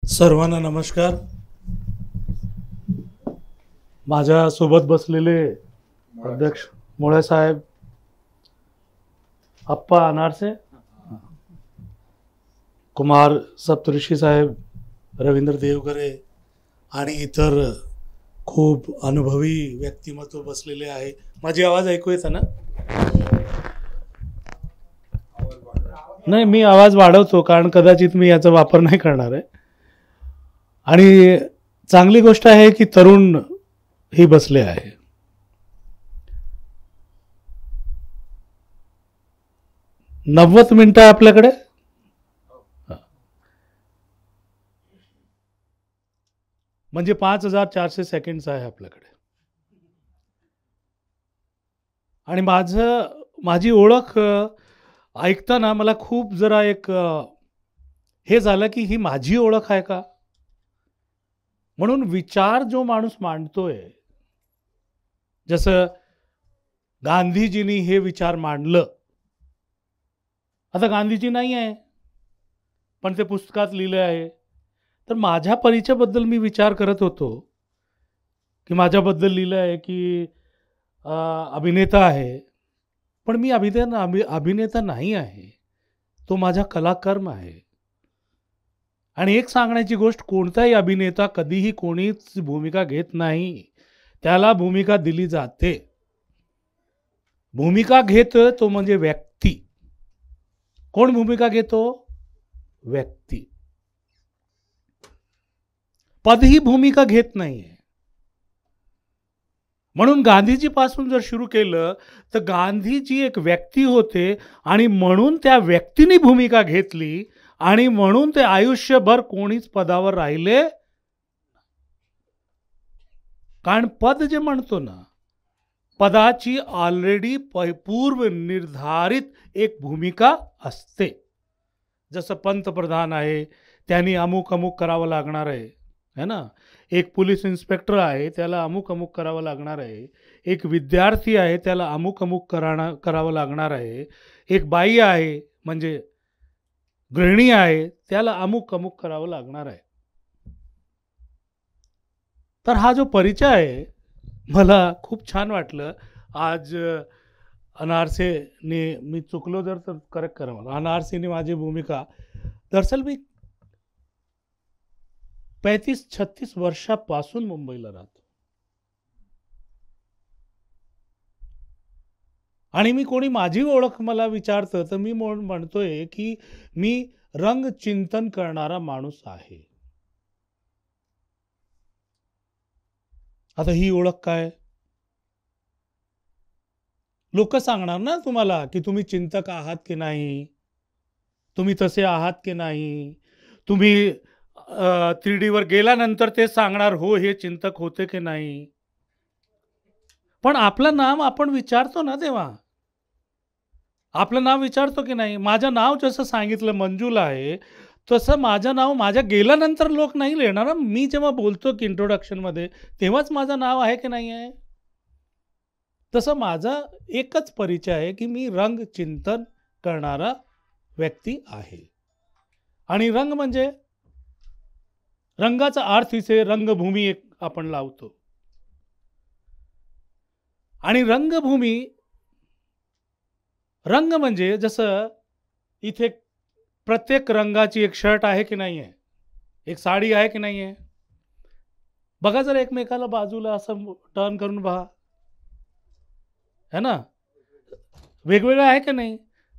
सर्वांना नमस्कार. माझ्या सोबत बसलेले अध्यक्ष मोळे साहेब, अप्पा अनारसे, कुमार सप्तऋषी साहेब, रवींद्र देवगरे आणि इतर खूप अनुभवी व्यक्तिमत्व बसलेले आहे. माझी आवाज ऐकू येतं ना? नाही, मी आवाज वाढवतो कारण कदाचित मी याचा वापर नाही करणार आहे. आणि चांगली गोष्ट आहे की तरुण ही बसले आहे. नव्वद मिनिटं आपल्याकडे. म्हणजे 5400 सेकंड्स आहे आपल्याकडे. आणि माझी ओळख ऐकताना मला खूप जरा एक हे झालं की ही माझी ओळख आहे का, म्हणून विचार जो माणूस मांडतोय, जसं गांधीजींनी हे विचार मांडलं. आता गांधीजी नाही आहे पण ते पुस्तकात लिहिलं आहे. तर माझ्या परिचयाबद्दल मी विचार करत होतो की माझ्याबद्दल लिहिलं आहे की अभिनेता आहे, पण मी अभिनेता नाही आहे, तो माझा कलाकर्म आहे. आणि एक सांगण्याची गोष्ट, कोणताही अभिनेता कधीही कोणीच भूमिका घेत नाही, त्याला भूमिका दिली जाते. भूमिका घेत तो म्हणजे व्यक्ती. कोण भूमिका घेतो? व्यक्ती. पद ही भूमिका घेत नाहीये. म्हणून गांधीजी पासून जर सुरू केलं तर गांधीजी एक व्यक्ती होते आणि म्हणून त्या व्यक्तीने भूमिका घेतली आणि म्हणून ते आयुष्यभर कोणीच पदावर राहिले. कारण पद जे म्हणतो ना, पदाची ऑलरेडी पूर्व निर्धारित एक भूमिका असते. जसं पंतप्रधान आहे, त्यांनी अमुक अमुक करावं लागणार आहे, है ना. एक पोलीस इन्स्पेक्टर आहे, त्याला अमुक अमुक करावं लागणार आहे. एक विद्यार्थी आहे, त्याला अमुक अमुक करावं लागणार आहे. एक बाई आहे म्हणजे गृहिणी आहे, त्याला अमुक अमुक करावं लागणार आहे. तर हा जो परिचय आहे मला खूप छान वाटलं. आज अनारसेने, मी चुकलो जर तर करेक्ट करा मला, अनारसेने माझी भूमिका, दरअसल मी 35-36 वर्षापासून मुंबईला राहतो. आणि मी कोणी माझी ओळख मला विचारतं तर मी म्हणतोय की मी रंगचिंतन करणारा माणूस आहे. आता ही ओळख काय? लोक सांगणार ना तुम्हाला की तुम्ही चिंतक आहात की नाही, तुम्ही तसे आहात की नाही. तुम्ही 3D वर गेल्यानंतर ते सांगणार हो हे चिंतक होते की नाही. पण आपलं नाम आपण विचारतो ना, तेव्हा आपलं नाव विचारतो की नाही. माझं नाव जसं सांगितलं मंजुला आहे, तसं माझं नाव माझ्या गेल्यानंतर लोक नाही लिहिणार. मी जेव्हा बोलतो की इंट्रोडक्शन मध्ये, तेव्हाच माझं नाव आहे की नाही आहे. तसं माझा एकच परिचय आहे की मी रंग चिंतन करणारा व्यक्ती आहे. आणि रंग म्हणजे रंगाचा अर्थ इथे रंगभूमी एक आपण लावतो. आणि रंगभूमी, रंग म्हणजे जसं इथे प्रत्येक रंगाची एक शर्ट आहे की नाही आहे, एक साडी आहे की नाही आहे. बघा जर एकमेकाला बाजूला असं टर्न करून पहा, है ना, वेगवेगळं आहे की नाही.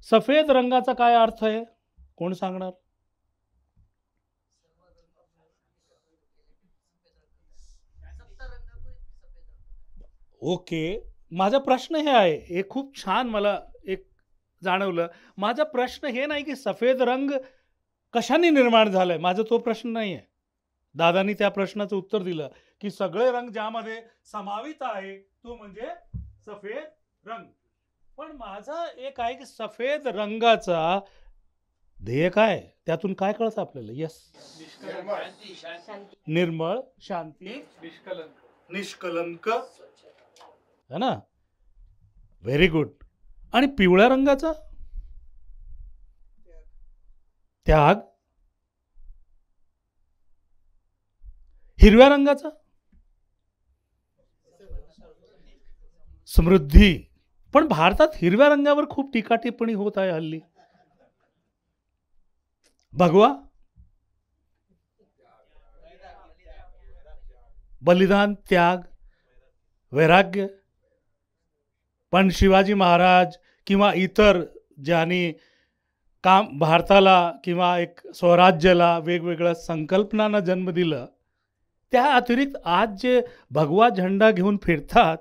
सफेद रंगाचा काय अर्थ आहे, कोण सांगणार? ओके, माझा प्रश्न हे आहे, हे खूप छान मला एक जाणवलं. माझा प्रश्न हे नाही की सफेद रंग कशाने निर्माण झालाय, माझा तो प्रश्न नाही आहे. दादानी त्या प्रश्नाचं उत्तर दिलं की सगळे रंग ज्यामध्ये समावित आहे तो म्हणजे सफेद रंग. पण माझा एक आहे की सफेद रंगाचा ध्येय काय, त्यातून काय कळतं आपल्याला? यस, निर्मळ, शांती, निष्कलंक, है ना. Very good. आणि पिवळ्या रंगाचा त्याग, हिरव्या रंगाचा समृद्धी. पण भारतात हिरव्या रंगावर खूप टीका टिप्पणी होत आहे हल्ली. भगवा, बलिदान, त्याग, वैराग्य. पण शिवाजी महाराज किंवा इतर ज्यांनी काम भारताला किंवा एक स्वराज्याला वेगवेगळ्या संकल्पनांना जन्म दिलं, त्या अतिरिक्त आज जे भगवा झेंडा घेऊन फिरतात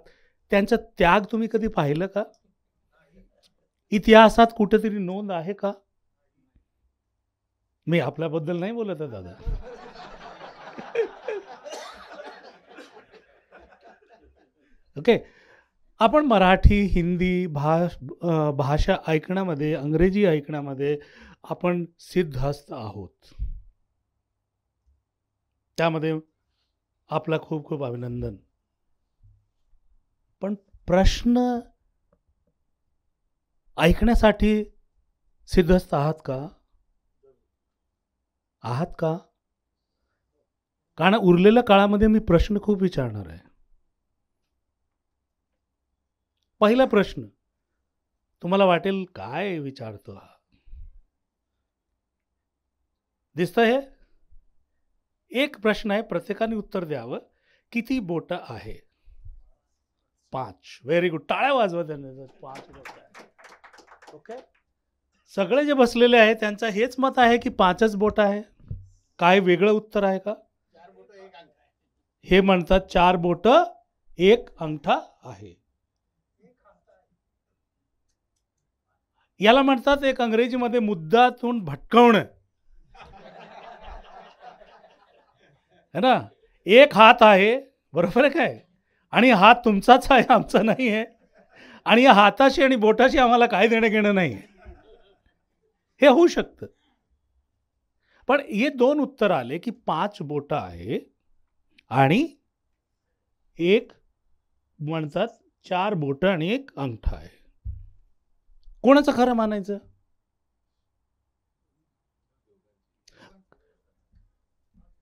त्यांचा त्याग तुम्ही कधी पाहिलं का? इतिहासात कुठेतरी नोंद आहे का? मी आपल्याबद्दल नाही बोलत आहे दादा. ओके. आपण मराठी, हिंदी भाषा ऐकण्यामध्ये, अंग्रेजी ऐकण्यामध्ये आपण सिद्धहस्त आहोत. त्यामध्ये आपला खूप खूप अभिनंदन. पण प्रश्न ऐकण्यासाठी सिद्धहस्त आहात का? आहात का? कारण उरलेल्या काळामध्ये मी प्रश्न खूप विचारणार आहे. पहिला प्रश्न तुम्हाला वाटेल काय विचारतो हा, दिसतं हे? एक प्रश्न आहे, प्रत्येकाने उत्तर द्यावं. किती बोट आहे? 5. Very good. टाळ्या वाजवा त्यांना. 5 बोट आहे. ओके. सगळे जे बसलेले आहे त्यांचं हेच मत आहे की 5च बोट आहे. काय वेगळं उत्तर आहे का? हे म्हणतात 4 बोट 1 अंगठा आहे. याला म्हणतात एक अंग्रेजीमध्ये मुद्दातून भटकवणं, है ना. एक हात आहे, बरोबर आहे काय? आणि हात तुमचाच आहे, आमचा नाही आहे. आणि या हाताशी आणि बोटाशी आम्हाला काय देणं घेणं नाही. हे होऊ शकतं. पण हे 2 उत्तर आले की 5 बोट आहे आणि एक म्हणतात 4 बोट आणि 1 अंगठा आहे. कोणाचं खरं मानायचं?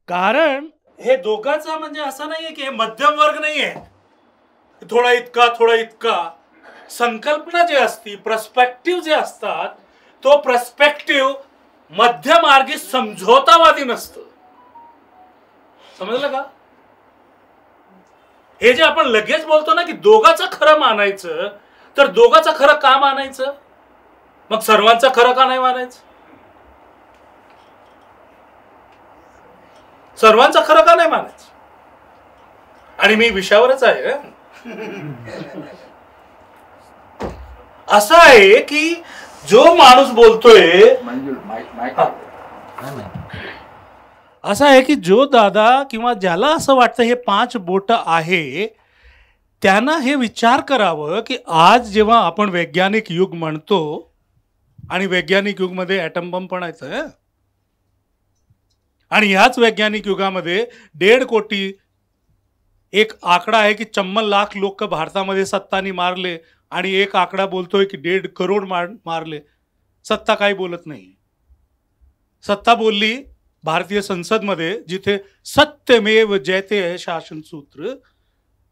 कारण हे दोघांचा म्हणजे असं नाहीये की हे मध्यम वर्ग नाहीये, थोडा इतका थोडा इतका. संकल्पना जे असती, पर्स्पेक्टिव्ह जे असतात, तो पर्स्पेक्टिव्ह मध्यमार्गी समझोतावादी नसतं. समजलं का? हे जे आपण लगेच बोलतो ना की दोघांचं खरं मानायचं, तर दोघांचं खरं का मानायचं? मग सर्वांचं खरं का नाही मानायचं? सर्वांचं खरं का नाही मानायचं? आणि मी विषयावरच आहे. असं आहे की जो माणूस बोलतोय, असं आहे की जो दादा किंवा ज्याला असं वाटतं हे 5 बोट आहे, त्यांना हे विचार करावं की आज जेव्हा आपण वैज्ञानिक युग म्हणतो, आणि वैज्ञानिक युगमध्ये ॲटम बॉम्ब पण आहे, आणि ह्याच वैज्ञानिक युगामध्ये 1.5 कोटी एक आकडा आहे की 54 लाख लोक भारतामध्ये सत्तानी मारले, आणि एक आकडा बोलतोय की 1.5 करोड मारले. सत्ता काही बोलत नाही. सत्ता बोलली भारतीय संसदमध्ये, जिथे सत्यमेव जयते आहे शासन सूत्र,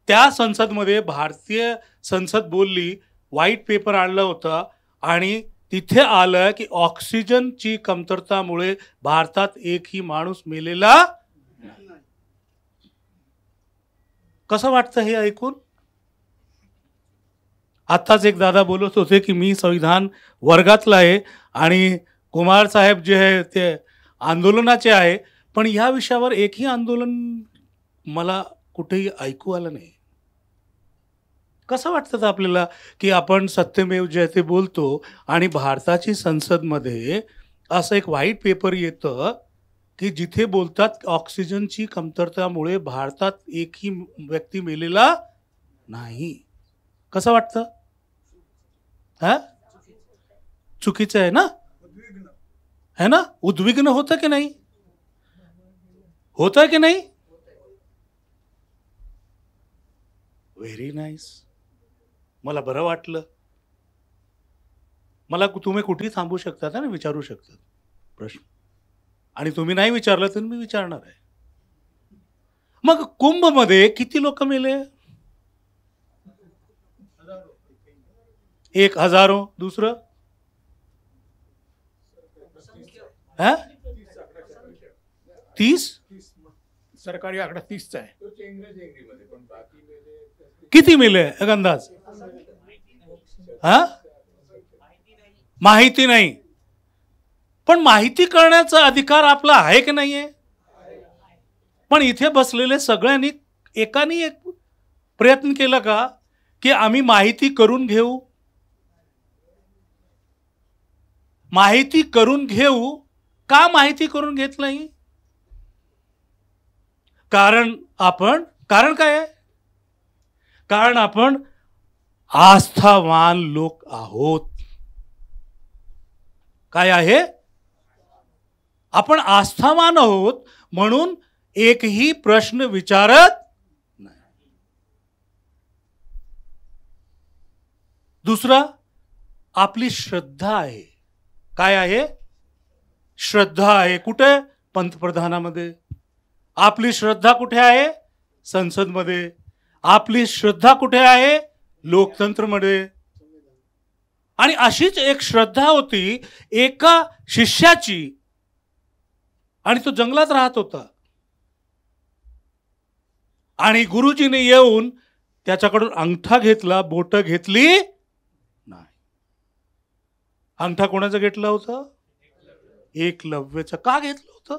त्या संसदमध्ये भारतीय संसद बोलली, व्हाईट पेपर आणलं होतं आणि तिथे आलं की ऑक्सिजनची कमतरतामुळे भारतात एकही माणूस मेलेला नाही. कसं वाटतं हे ऐकून? आत्ताच एक दादा बोलत होते की मी संविधान वर्गातला आहे आणि कुमार साहेब जे आहे ते आंदोलनाचे आहे, पण ह्या विषयावर एकही आंदोलन मला कुठेही ऐकू आलं नाही. कसं वाटतं आपल्याला की आपण सत्यमेव जयते बोलतो आणि भारताची संसदमध्ये असं एक व्हाईट पेपर येतं की जिथे बोलतात ऑक्सिजनची कमतरतामुळे भारतात एकही व्यक्ती मेलेला नाही. कसं वाटतं? हा, चुकीचं आहे ना? है ना? उद्विग्न होतं की नाही? होतं की नाही? Very nice. मला बरं वाटलं. मला तुम्ही कुठेही थांबू शकतात ना, विचारू शकतात प्रश्न, आणि तुम्ही नाही विचारलं तर मी विचारणार आहे. मग कुंभमध्ये किती लोक मेले? 1000. दुसरं 30. सरकारी आकडा 30चा आहे. किती मेले एक अंदाज? माहिती नाही. पण माहिती करण्याचा अधिकार आपला आहे की नाहीये? पण इथे बसलेले सगळ्यांनी एकानी एक प्रयत्न केला का की आम्ही माहिती करून घेऊ? माहिती करून घेऊ का माहिती करून घेत नाही? कारण काय आहे? कारण आपण आस्थावान लोक आहोत. काय आहे? आपण आस्थावान आहोत म्हणून एकही प्रश्न विचारत नाही. दुसरा, आपली श्रद्धा आहे. काय आहे? श्रद्धा आहे. कुठे? पंतप्रधानामध्ये. आपली श्रद्धा कुठे आहे? संसदमध्ये. आपली श्रद्धा कुठे आहे? लोकतंत्रमध्ये. आणि अशीच एक श्रद्धा होती एका शिष्याची, आणि तो जंगलात राहत होता. आणि गुरुजीने येऊन त्याच्याकडून अंगठा घेतला, बोट घेतली नाही. अंगठा कोणाचं घेतलं होतं? एकलव्याचं. का घेतलं होतं?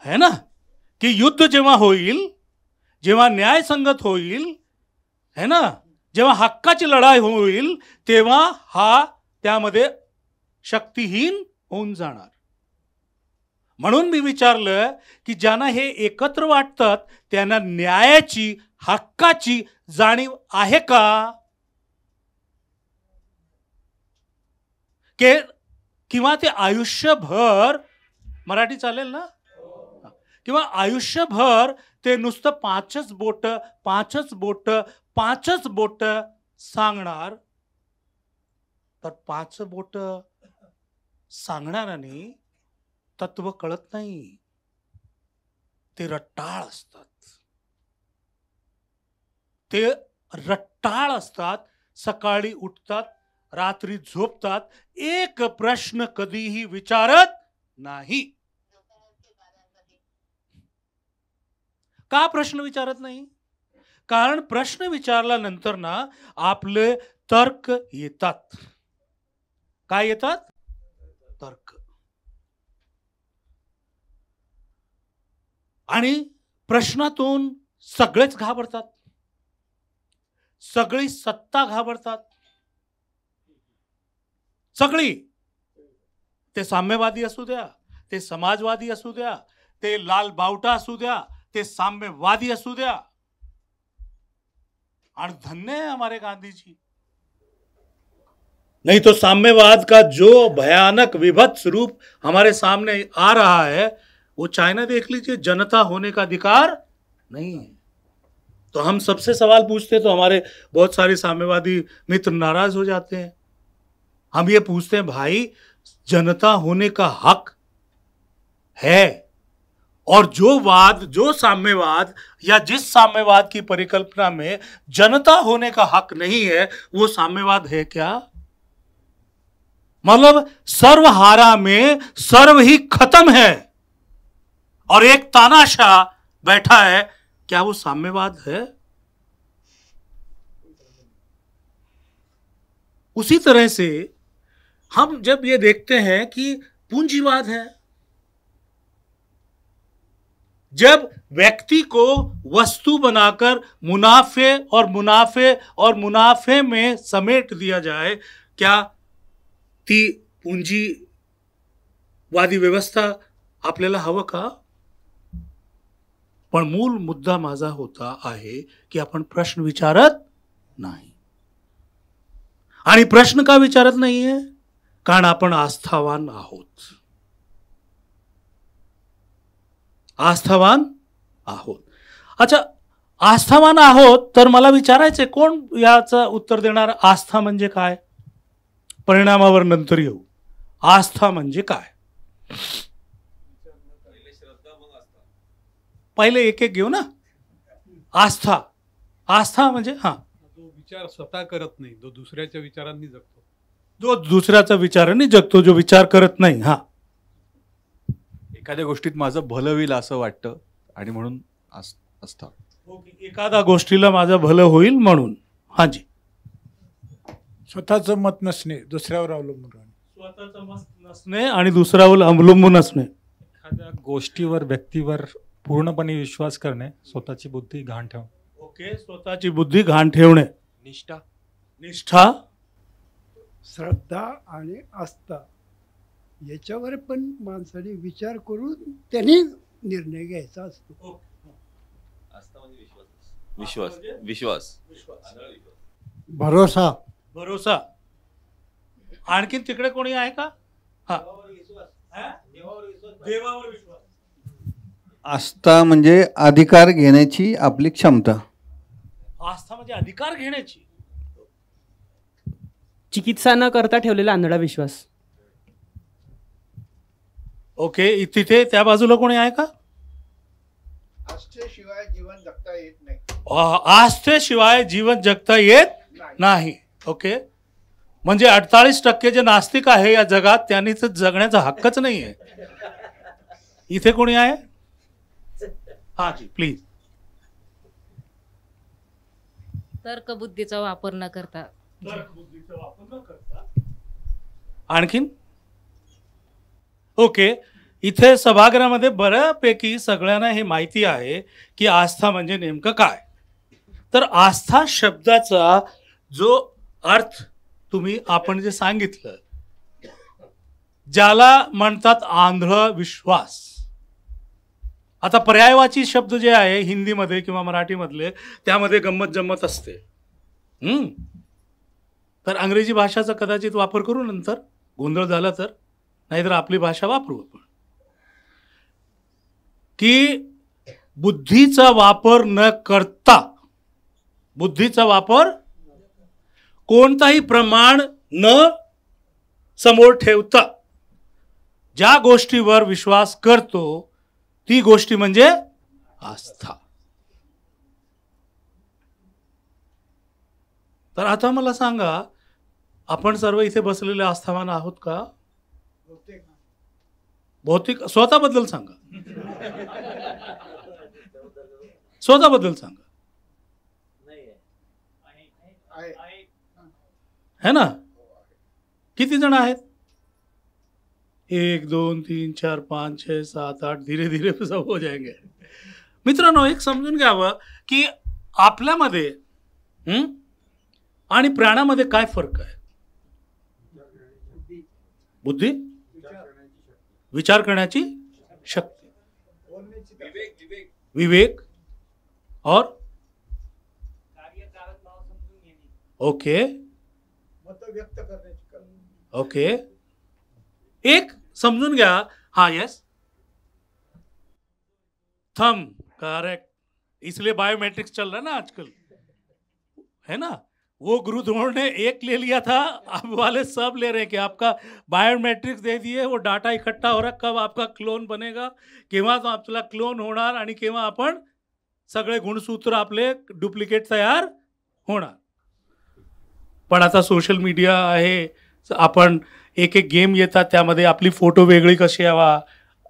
है ना, की युद्ध जेव्हा होईल, जेव्हा न्यायसंगत होईल, है ना, जेव्हा हक्काची लढाई होईल, तेव्हा हा त्यामध्ये शक्तिहीन होऊन जाणार. म्हणून मी विचारलं की ज्यांना हे एकत्र वाटतात त्यांना न्यायाची, हक्काची जाणीव आहे का? किंवा ते आयुष्यभर, मराठी चालेल ना, किंवा आयुष्यभर ते नुसतं पाचच बोट सांगणार. तर 5 बोट सांगणाऱ्याने तत्व कळत नाही. ते रट्टाळ असतात. सकाळी उठतात, रात्री झोपतात, एक प्रश्न कधीही विचारत नाही. का प्रश्न विचारत नाही? कारण प्रश्न विचारल्यानंतर ना आपले तर्क येतात. काय येतात? तर्क. आणि प्रश्नातून सगळेच घाबरतात. सगळी सत्ता घाबरतात. सगळी. ते साम्यवादी असू द्या, ते समाजवादी असू द्या, ते लाल बावटा असू द्या, ते साम्यवादी असू द्या. और धन्य है हमारे गांधी जी, नहीं तो साम्यवाद का जो भयानक विभत्स रूप हमारे सामने आ रहा है, वो चाइना देख लीजिए, जनता होने का अधिकार नहीं है. तो हम सबसे सवाल पूछते तो हमारे बहुत सारे साम्यवादी मित्र नाराज हो जाते हैं. हम ये पूछते हैं, भाई जनता होने का हक है, और जो साम्यवाद या जिस साम्यवाद की परिकल्पना में जनता होने का हक नहीं है, वो साम्यवाद है क्या? मतलब सर्वहारा में सर्व ही खत्म है और एक तानाशाह बैठा है, क्या वो साम्यवाद है? उसी तरह से हम जब ये देखते हैं कि पूंजीवाद है, जब व्यक्ति को वस्तु बनाकर मुनाफे में समेट दिया जाए, क्या ती पूंजीवादी व्यवस्था आपल्याला हवं का? पण मूल मुद्दा माझा होता आहे की आपण प्रश्न विचारत नाही. आणि प्रश्न का विचारत नाहीये? कारण आपण आस्थावान आहोत. आस्थावान आहोत. अच्छा, आस्थावान आहोत तर मला विचारायचे, कोण याचं उत्तर देणार? आस्था म्हणजे काय? परिणामावर नंतर येऊ. आस्था म्हणजे काय? पहिले एक एक घेऊ ना. आस्था, आस्था म्हणजे हा, जो विचार स्वतः करत नाही, जो दुसऱ्याच्या विचारांनी जगतो. जो दुसऱ्याचा विचाराने जगतो, जो विचार करत नाही. हा, एखाद्या गोष्टीत माझं भलं होईल असं वाटतं आणि म्हणून आस्था. एखाद्या गोष्टीला माझं भलं होईल म्हणून. हा जी. स्वतःचं मत नसणे, दुसऱ्यावर अवलंबून राहणे. स्वतःचं मत नसणे आणि दुसऱ्यावर अवलंबून असणे. एखाद्या गोष्टीवर, व्यक्तीवर पूर्णपणे विश्वास करणे, स्वतःची बुद्धी घाण ठेवणे. ओके, स्वतःची बुद्धी घाण ठेवणे. निष्ठा. निष्ठा, श्रद्धा आणि आस्था याच्यावर पण माणसाने विचार करून त्यांनी निर्णय घ्यायचा असतो. विश्वास विश्वास भरोसा. भरोसा. आणखीन तिकडे कोणी आहे का? हा, देवावर विश्वास. आस्था म्हणजे अधिकार घेण्याची आपली क्षमता. आस्था म्हणजे अधिकार घेण्याची. चिकित्सा न करता ठेवलेला आंधळा विश्वास. ओके, तिथे त्या बाजूला कोणी आहे का? आस्थेशिवाय जीवन जगता येत नाही. आस्थेशिवाय जीवन जगता येत नाही. ओके, म्हणजे 48% जे नास्तिक आहे या जगात, त्यांनी तर जगण्याचा हक्कच नाही आहे. इथे कोणी आहे? हा जी, प्लीज. तर्कबुद्धीचा वापर न करता. तर्कबुद्धीचा वापर न करता. आणखीन? ओके, इथे सभागृहामध्ये बऱ्यापैकी सगळ्यांना हे माहिती आहे की आस्था म्हणजे नेमकं काय. तर आस्था शब्दाचा जो अर्थ आपण जे सांगितलं, ज्याला म्हणतात आंधळ विश्वास. आता पर्यायवाची शब्द जे आहे हिंदीमध्ये किंवा मराठीमधले, त्यामध्ये गंमत जम्मत असते. तर इंग्रजी भाषाचा कदाचित वापर करू नंतर, गोंधळ झाला तर. नाहीतर आपली भाषा वापरू आपण. की बुद्धीचा वापर न करता, बुद्धीचा वापर, कोणताही प्रमाण न समोर ठेवता ज्या गोष्टीवर विश्वास करतो ती गोष्टी म्हणजे आस्था. तर आता मला सांगा, आपण सर्व इथे बसलेले आस्थावान आहोत का? भौतिक. स्वतःबद्दल सांगा. स्वतःबद्दल सांगा. है ना? किती जण आहेत? 1 2 3 4 5 6 7 8. धीरे धीरे सब हो जाएंगे. मित्रांनो, एक समजून घ्यावं की आपल्यामध्ये आणि प्राण्यामध्ये काय फरक आहे? बुद्धी, विचार करण्याची शक्ती, विवेक और ओके, मत व्यक्त करण्याची. ओके, एक समझून गया. हाँ, यस, थंब, करेक्ट. इसलिए बायोमेट्रिक्स चल रहा है ना आजकल, है ना? वो गुरुद्रोण ने एक ले लिया था, अब वाले सब ले रहे हैं कि आपका बायोमेट्रिक्स दे दिए, वो डाटा इकट्ठा हो रहा, कब आपका क्लोन बनेगा, केव्हा तो आपला क्लोन होणार आणि केव्हा आपण सगळे गुणसूत्र आपले डुप्लिकेट तयार होणार. पण आता सोशल मीडिया आहे, आपण एक एक गेम येतात, त्यामध्ये आपली फोटो वेगळी कशी यावा,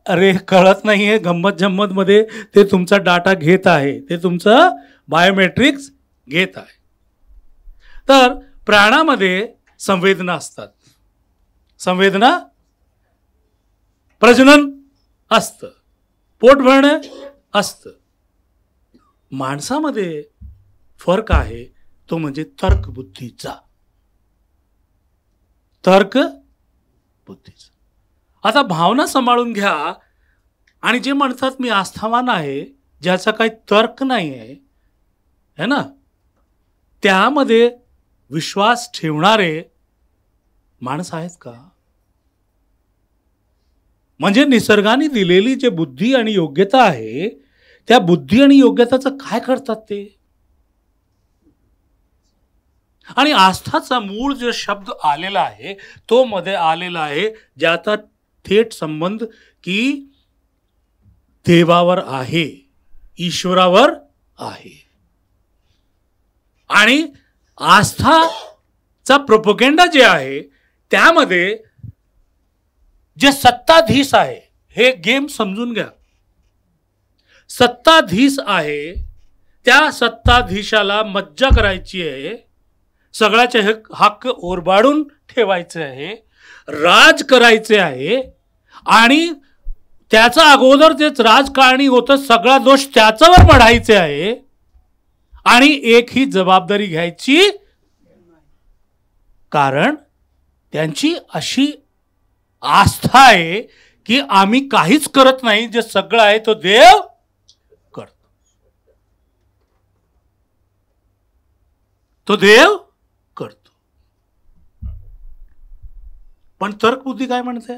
अरे कळत नाही आहे. गंमत जम्मतमध्ये ते तुमचा डाटा घेत आहे, ते तुमचं बायोमेट्रिक्स घेत आहे. तर प्राण्यामध्ये संवेदना असतात. संवेदना, प्रजनन असतं, पोट भरणे असतं. माणसामध्ये फरक आहे, तो म्हणजे तर्कबुद्धीचा. तर्क बुद्धीचा. आता भावना सांभाळून घ्या. आणि जे म्हणतात मी आस्थावान आहे, ज्याचा काही तर्क नाही आहे, है ना, त्यामध्ये विश्वास ठेवणारे माणस आहेत का? म्हणजे निसर्गाने दिलेली जे बुद्धी आणि योग्यता आहे, त्या बुद्धी आणि योग्यताचं काय करतात ते? आणि आस्थाचा मूळ जो शब्द आलेला आहे, तो मध्ये आलेला आहे, ज्याचा थेट संबंध की देवावर आहे, ईश्वरावर आहे. आणि आस्थाचा प्रोपोगेंडा जे आहे त्यामध्ये जे सत्ताधीश आहे, हे गेम समजून घ्या. सत्ताधीश आहे, त्या सत्ताधीशाला मज्जा करायची आहे, सगळ्याचे हक्क ओरबाडून ठेवायचे आहे, राज करायचे आहे. आणि त्याचा अगोदर तेच राजकारणी होतं, सगळा दोष त्याच्यावर पडायचे आहे आणि एक ही जबाबदारी घ्यायची, कारण त्यांची अशी आस्था आहे की आम्ही काहीच करत नाही, जे सगळं आहे तो देव करतो. तो देव करतो. पण तर्कबुद्धी काय म्हणते?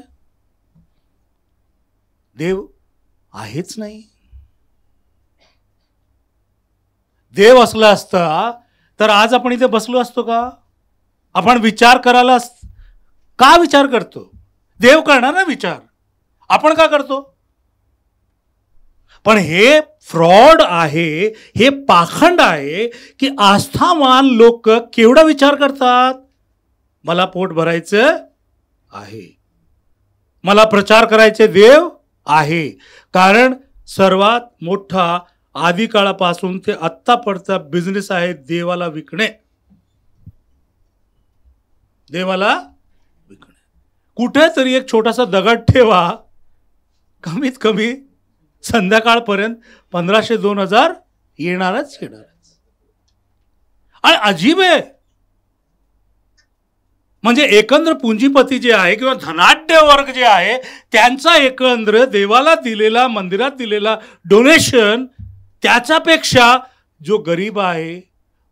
देव आहेच नाही. देव असला असता तर आज आपण इथे बसलो असतो का? आपण विचार करायला का विचार करतो? देव करणार ना विचार, आपण का करतो? पण हे फ्रॉड आहे, हे पाखंड आहे की आस्थावान लोक केवढा विचार करतात. मला पोट भरायचं आहे, मला प्रचार करायचे देव आहे. कारण सर्वात मोठा आधी काळापासून ते आत्तापर्यंत बिझनेस आहे देवाला विकणे. देवाला विकणे. कुठेतरी एक छोटासा दगड ठेवा, कमीत कमी संध्याकाळपर्यंत 1500-2000 येणारच. आणि अजीब आहे, म्हणजे एकंदर पुंजीपती जे आहे किंवा धनाढ्य वर्ग जे आहे त्यांचा एकंदर देवाला दिलेला, मंदिरात दिलेला डोनेशन, त्याच्यापेक्षा जो गरीब आहे,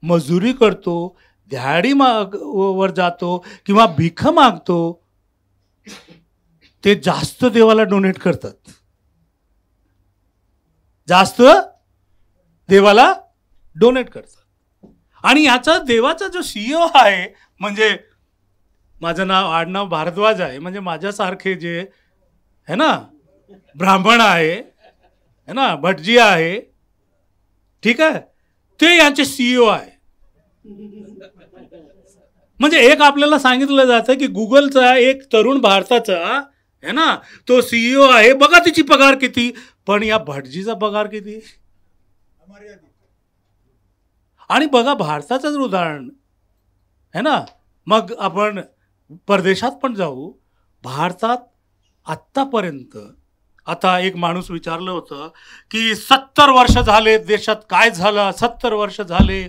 मजुरी करतो, दिहाडी वर जातो किंवा भीक मागतो, ते जास्त देवाला डोनेट करतात, जास्त देवाला डोनेट करतात. आणि याचा देवाचा जो CEO आहे, म्हणजे माझं नाव आडनाव भारद्वाज आहे, म्हणजे माझ्यासारखे जे है ना ब्राह्मण आहे ना, भटजी आहे, ठीक आहे, ते यांचे CEO आहे. म्हणजे एक आपल्याला सांगितलं जातं की गुगलचा एक तरुण भारताचा है ना, तो CEO आहे, बघा तिची पगार किती. पण या भटजीचा पगार किती? आणि बघा भारताचंच उदाहरण है ना, मग आपण परदेशात पण जाऊ. भारतात आत्तापर्यंत, आता एक माणूस विचारलं होतं की 70 वर्ष झाले देशात काय झालं, 70 वर्ष झाले.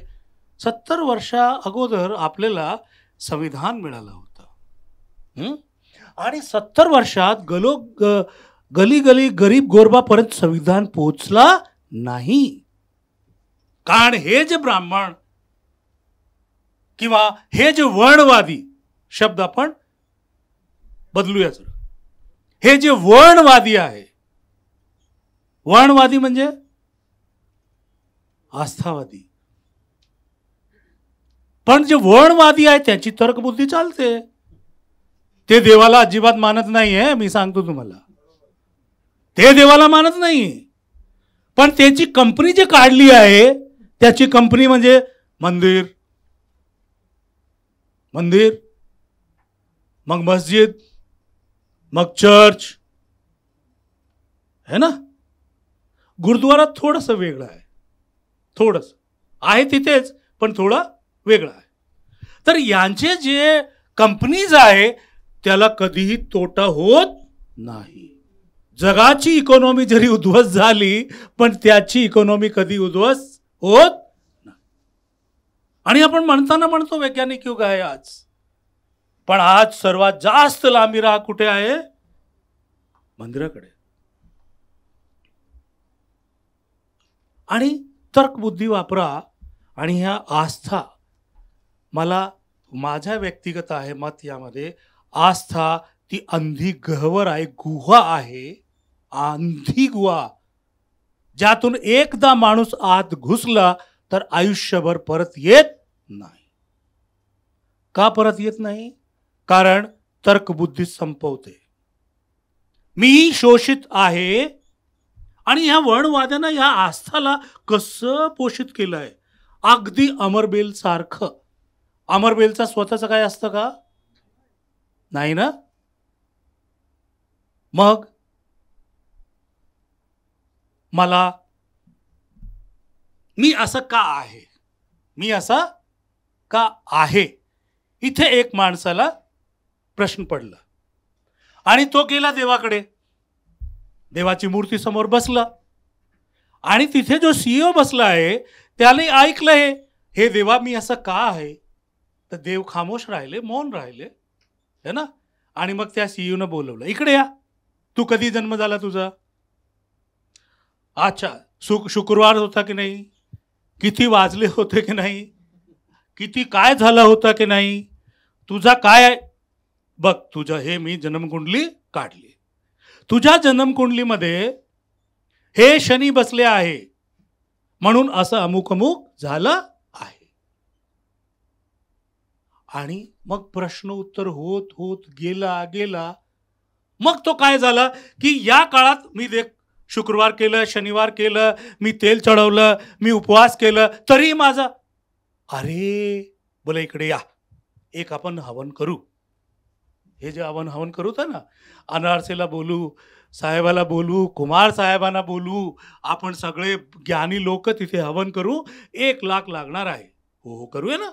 70 वर्षा अगोदर आपल्याला संविधान मिळालं होतं. आणि 70 वर्षात गली गली गरीब गोरबापर्यंत संविधान पोहोचला नाही. कारण हे जे ब्राह्मण किंवा हे जे वर्णवादी, शब्द आपण बदलूया जरा, हे जे वर्णवादी आहे, वर्णवादी म्हणजे आस्थावादी, पण जे वर्णवादी आहे त्यांची तर्कबुद्धी चालते. ते देवाला अजिबात मानत नाही आहे, मी सांगतो तुम्हाला, ते देवाला मानत नाही. पण त्याची कंपनी जी काढली आहे, त्याची कंपनी म्हणजे मंदिर, मंदिर मग मस्जिद, मग चर्च है ना. गुरुद्वारा थोडंसं वेगळं आहे, थोडंसं आहे तिथेच, पण थोडं वेगळं आहे. तर यांचे जे कंपनीज आहे त्याला कधीही तोटा होत नाही. जगाची इकॉनॉमी जरी उद्ध्वस्त झाली, पण त्याची इकॉनॉमी कधी उद्ध्वस्त होत नाही. आणि आपण म्हणतो वैज्ञानिक युग आहे आज, पण आज सर्वात जास्त लांबी राह कुठे आहे? मंदिराकडे. आणि तर्कबुद्धी वापरा. आणि ह्या आस्था, मला माझ्या व्यक्तिगत आहे मत यामध्ये, आस्था ती अंधी गहवर आहे, गुहा आहे, अंधी गुहा, ज्यातून एकदा माणूस आत घुसला तर आयुष्यभर परत येत नाही. का परत येत नाही? कारण तर्कबुद्धी संपवते. मी शोषित आहे आणि ह्या वणवाद्यानं ह्या आस्थाला कसं पोषित केलं आहे. अगदी अमरबेल सारखं. अमरबेलचा स्वतःचं काय असतं का? नाही ना. मग मला मी असं का आहे, मी असा का आहे, इथे एक माणसाला प्रश्न पडला आणि तो गेला देवाकडे. देवाची मूर्ती समोर बसला आणि तिथे जो CEO बसला आहे त्याने ऐकलं हे देवा मी असं का आहे. तर देव खामोश राहिले, मौन राहिले है ना. आणि मग त्या CEO न बोलवलं, इकडे या, तू कधी जन्म झाला तुझा? अच्छा, शुक्रवार होता की नाही, किती वाजले होते की नाही, किती काय झालं होतं की नाही, तुझा काय आहे बघ. तुझं हे मी जन्मकुंडली काढली. तुझ्या जन्मकुंडलीमध्ये हे शनी बसले आहे म्हणून असं अमुक अमुक झालं आहे. आणि मग प्रश्न उत्तर होत होत गेला गेला. मग तो काय झाला की या काळात मी शुक्रवार केलं, शनिवार केलं, मी तेल चढवलं, मी उपवास केलं, तरी माझा अरे बोले इकडे या, एक आपण हवन करू. हे जे हवन करू तर ना, अनारसेला बोलू, साहेबाला बोलू, कुमार साहेबांना बोलू, आपण सगळे ज्ञानी लोक तिथे हवन करू, 1 लाख लागणार आहे. हो करूया ना.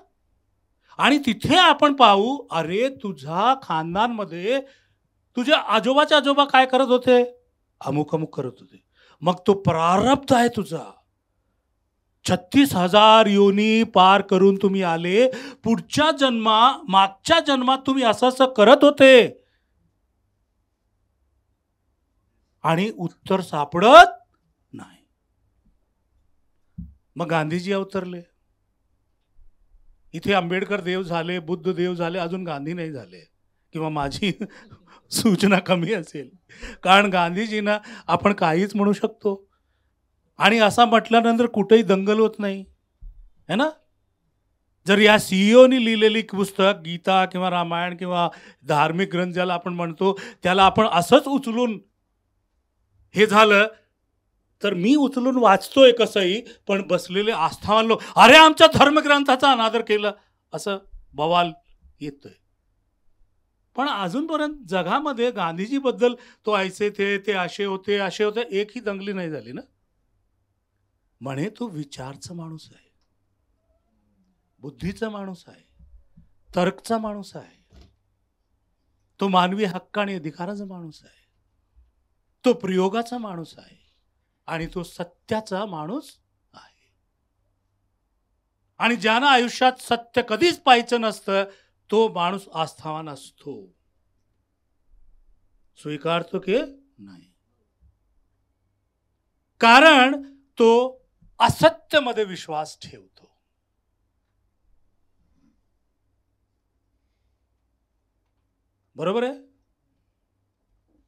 आणि तिथे आपण पाहू, अरे तुझ्या खानदानमध्ये तुझे आजोबाचे आजोबा काय करत होते, अमुक अमुक करत होते. मग तो प्रारब्ध आहे तुझा. 36,000 योनी पार करून तुम्ही आले. पुढच्या मागच्या जन्मात तुम्ही असं करत होते आणि उत्तर सापडत नाही. मग गांधीजी अवतरले. इथे आंबेडकर देव झाले, बुद्ध देव झाले, अजून गांधी नाही झाले. किंवा माझी सूचना कमी असेल, कारण गांधीजींना आपण काहीच म्हणू शकतो आणि असं म्हटल्यानंतर कुठेही दंगल होत नाही है ना. जर या CEOनी लिहिलेली पुस्तक गीता किंवा रामायण किंवा धार्मिक ग्रंथ ज्याला आपण म्हणतो त्याला आपण असंच उचलून हे झालं तर मी उचलून वाचतोय कसंही, पण बसलेले आस्थावान लोक अरे आमच्या धर्मग्रंथाचा अनादर केला असं बवाल येतोय. पण अजूनपर्यंत जगामध्ये गांधीजीबद्दल तो ऐसे ते असे होते एकही दंगली नाही झाली ना. म्हणे तो विचारचा माणूस आहे, बुद्धीचा माणूस आहे, तर्कचा माणूस आहे, तो मानवी हक्क आणि अधिकाराचा माणूस आहे, तो प्रयोगाचा माणूस आहे आणि तो सत्याचा माणूस आहे. आणि ज्यानं आयुष्यात सत्य कधीच पाहायचं नसतं तो माणूस आस्थावान असतो. स्वीकारतो की नाही, कारण तो असत्यमध्ये विश्वास ठेवतो. बरोबर आहे.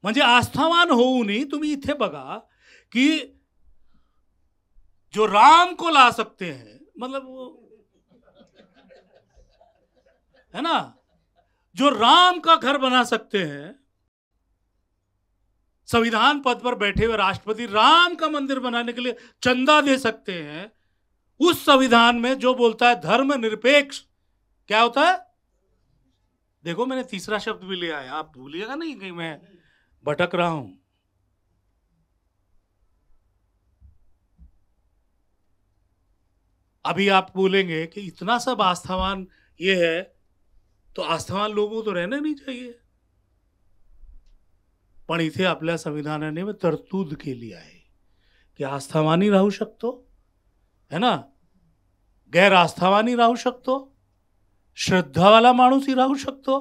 म्हणजे आस्थावान होऊनही तुम्ही इथे बघा कि जो राम को ला सकते हैं, मतलब वो है ना, जो राम का घर बना सकते हैं, संविधान पद पर बैठे हुए राष्ट्रपति राम का मंदिर बनाने के लिए चंदा दे सकते हैं, उस संविधान में जो बोलता है धर्मनिरपेक्ष, क्या होता है? देखो मैंने तीसरा शब्द भी लिया है, आप भूलिएगा नहीं कि मैं भटक रहा हूं. अभी आप बोलेंगे कि इतना सब आस्थावान ये है तो आस्थावान लोगों तो रहना नहीं चाहिए. पण इथे आपल्या संविधानाने तरतूद केली आहे की आस्थावानी राहू शकतो है ना, गैर आस्थावानी राहू शकतो, श्रद्धावाला माणूसही राहू शकतो,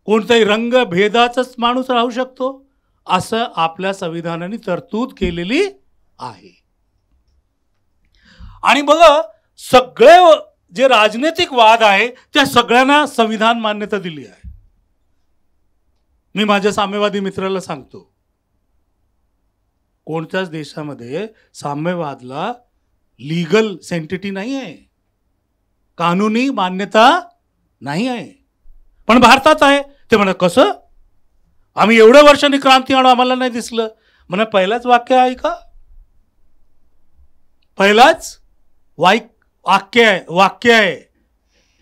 कोणताही रंग भेदाचाच माणूस राहू शकतो, असं आपल्या संविधानाने तरतूद केलेली आहे. आणि बघा सगळे जे राजनैतिक वाद आहे त्या सगळ्यांना संविधान मान्यता दिली आहे. मी माझ्या साम्यवादी मित्राला सांगतो, कोणत्याच देशामध्ये साम्यवादला लीगल सेंटिटी नाही आहे, कानूनी मान्यता नाही आहे, पण भारतात आहे. ते म्हणत कसं, आम्ही एवढ्या वर्षांनी क्रांती आणू आम्हाला नाही दिसलं. म्हणजे पहिलाच वाक्य आहे का? पहिलाच वाक्य आहे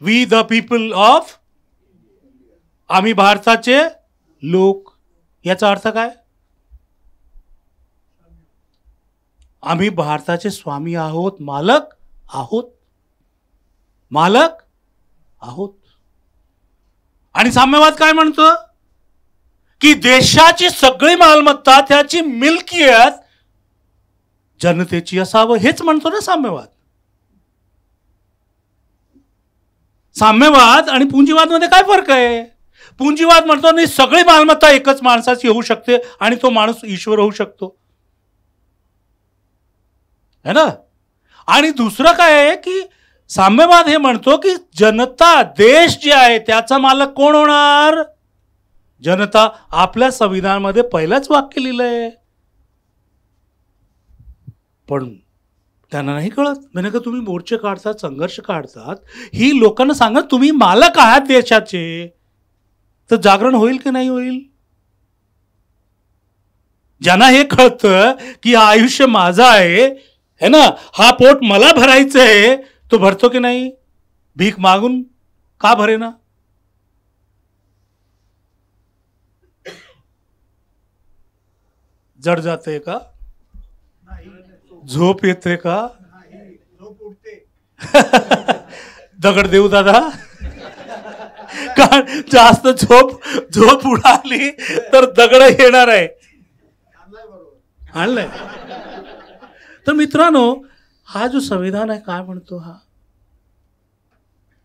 वी द पीपल ऑफ, आम्ही भारताचे लोक. याचा अर्थ काय? आम्ही भारताचे स्वामी आहोत, मालक आहोत. आणि साम्यवाद काय म्हणतो? की देशाची सगळी मालमत्ता, त्याची मिल्कियत जनतेची असावं, हेच म्हणतो ना साम्यवाद. साम्यवाद आणि पुंजीवाद मध्ये काय फरक आहे? पुंजीवाद म्हणतो नाही, सगळी मालमत्ता एकच माणसाची होऊ शकते आणि तो माणूस ईश्वर होऊ शकतो, है ना. आणि दुसरं काय आहे की साम्यवाद हे म्हणतो की जनता, देश जे आहे त्याचा मालक कोण होणार? जनता. आपल्या संविधानामध्ये पहिलाच वाक्य लिहिलंय, पण त्यांना नाही कळत. म्हणजे का तुम्ही मोर्चे काढतात, संघर्ष काढतात, ही लोकांना सांगा तुम्ही मालक आहात देशाचे, तर जागरण होईल की नाही होईल? ज्यांना हे कळतं की हा आयुष्य माझं आहे, है ना, हा पोट मला भरायचं आहे, तो भरतो की नाही? भीक मागून का भरेना? जड जाते का? झोप येते का? झोप उठते. दगड देऊ दादा? कारण जास्त झोप उडाली तर दगड येणार आहे. आणलंय. तर मित्रांनो, हा जो संविधान आहे काय म्हणतो हा,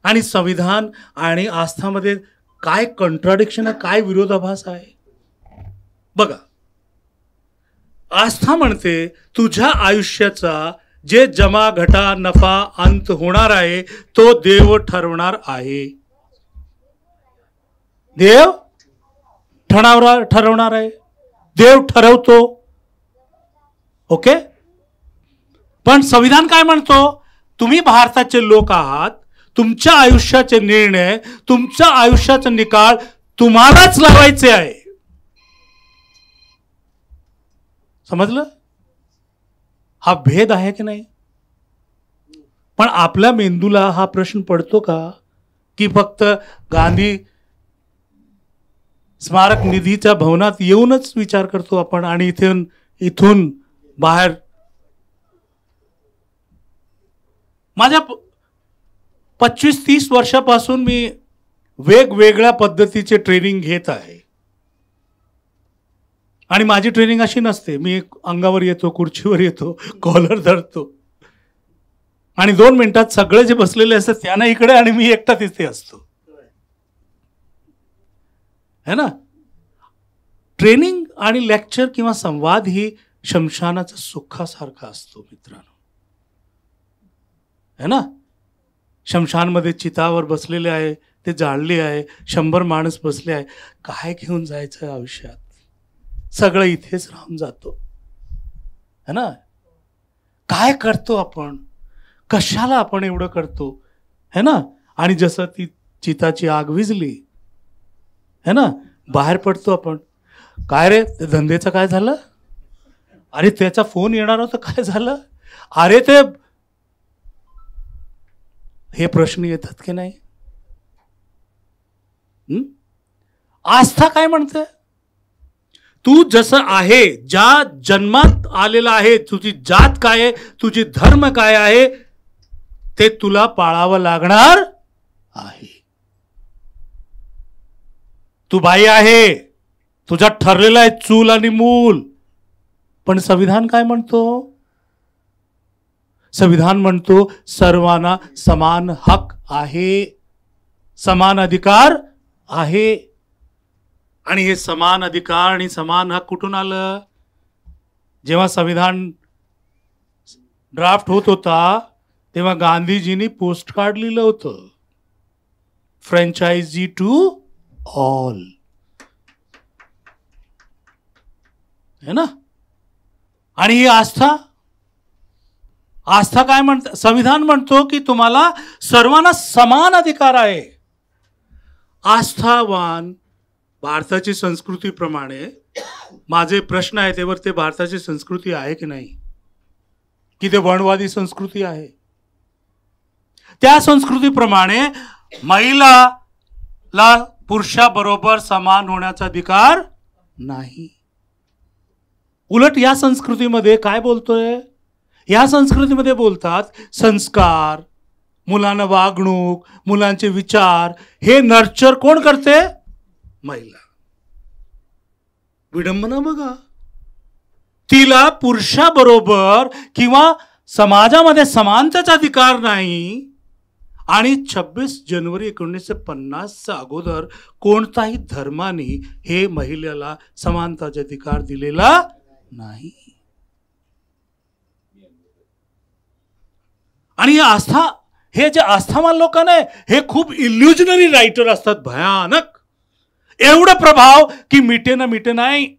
आणि संविधान आणि आस्थामध्ये काय कंट्राडिक्शन आहे, काय विरोधाभास आहे बघा. आस्था म्हणते तुझ्या आयुष्याचा जे जमा घटा नफा अंत होणार आहे तो देव ठरवणार आहे. देव ठरवणार आहे, देव ठरवतो. ओके. पण संविधान काय म्हणतो? तुम्ही भारताचे लोक आहात, तुमच्या आयुष्याचे निर्णय, तुमच्या आयुष्याचा निकाल तुम्हालाच लावायचे आहे. समजलं? हा भेद आहे की नाही? पण आपल्या मेंदूला हा प्रश्न पडतो का की फक्त गांधी स्मारक निधीच्या भवनात येऊनच विचार करतो आपण आणि इथून बाहेर? माझ्या 25-30 वर्षापासून मी वेगवेगळ्या पद्धतीचे ट्रेनिंग घेत आहे. आणि माझी ट्रेनिंग अशी नसते, मी अंगावर येतो, खुर्चीवर येतो, कॉलर धरतो आणि 2 मिनिटात सगळे जे बसलेले असतात त्यांना इकडे आणि मी एकटा तिथे असतो, है ना. ट्रेनिंग आणि लेक्चर किंवा संवाद ही शमशानाचा सुखासारखा असतो मित्रांनो, है ना. शमशानमध्ये चितावर बसलेले आहे, ते जाळले आहे, 100 माणूस बसले आहे, काय घेऊन जायचं आयुष्यात? सगळं इथेच राहून जातो, है ना. काय करतो आपण? कशाला आपण एवढं करतो, है ना. आणि जसं ती चिताची आग विझली, है ना, बाहेर पडतो आपण. काय रे, ते धंद्याचं काय झालं? अरे त्याचा फोन येणार होता, काय झालं? अरे ते, हे प्रश्न येतात की नाही? आस्था काय म्हणते? तू जसं आहे, ज्या जन्मात आलेला आहे, तुझी जात काय आहे, तुझी धर्म काय आहे, ते तुला पाळावं लागणार आहे. तू बाई आहे, तुझा ठरलेला आहे चूल आणि मूल. पण संविधान काय म्हणतो? संविधान म्हणतो सर्वांना समान हक आहे, समान अधिकार आहे. आणि हे समान अधिकार आणि समान हक कुठून आलं? जेव्हा संविधान ड्राफ्ट होत होता तेव्हा गांधीजींनी पोस्ट कार्ड लिहिलं होतं, फ्रँचायझी टू ऑल, है ना. आणि ही आस्था काय म्हणतं? संविधान म्हणतो की तुम्हाला सर्वांना समान अधिकार आहे. आस्थावान भारताची संस्कृतीप्रमाणे माझे प्रश्न आहे त्यावर ते भारताची संस्कृती आहे की नाही, की ते वणवादी संस्कृती आहे. त्या संस्कृतीप्रमाणे महिलाला पुरुषाबरोबर समान होण्याचा अधिकार नाही. उलट या संस्कृतीमध्ये काय बोलतोय, या संस्कृतीमध्ये बोलतात संस्कार, मुलांना वागणूक, मुलांचे विचार हे नर्चर कोण करते, महिला. विडंबना बघा, तिला पुरुषाबरोबर किंवा समाजामध्ये समानतेचा अधिकार नाही. आणि 26 जानेवारी 1950 अगोदर कोणताही धर्माने हे महिलेला समानतेचा अधिकार दिलेला नाही. आणि हे जे आस्थावान लोकांना हे खूप इल्युजनरी रायटर असतात, भयानक. एवढा प्रभाव की मिटे ना मिटे नाही.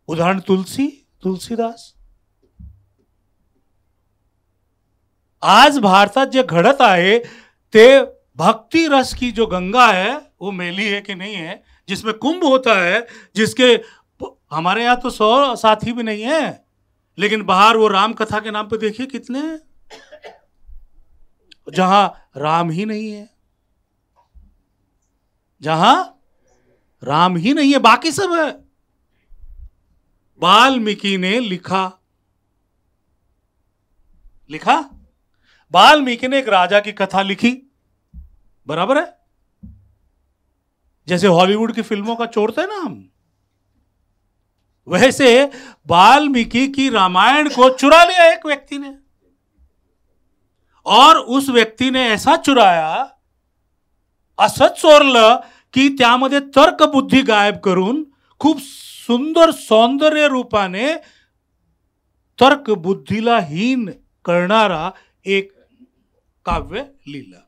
उदाहरण तुलसीदास. आज भारतात जे घडत आहे ते भक्ति रस की जो गंगा है वो मेली है कि नहीं है, जिसमें कुंभ होता है, जिसके हमारे यहाँ तो 100 साथी भी नहीं है, लेकिन बाहर वो राम कथा के नाम पे देखिए कितने हैं, जहां राम ही नहीं है, जहां राम ही नहीं है, बाकी सब है. वाल्मीकि ने लिखा वाल्मीकि ने एक राजा की कथा लिखी, बराबर है. जैसे हॉलीवुड की फिल्मों का चोरते हैं ना हम, वैसे वाल्मीकि की रामायण को चुरा लिया एक व्यक्ति ने. और उस व्यक्ती ने ऐसा चुराया, असंच चोरलं की त्यामध्ये तर्क बुद्धी गायब करून खूप सुंदर सौंदर्य रूपाने तर्क बुद्धीला हीन करणारा एक काव्य लिहिलं.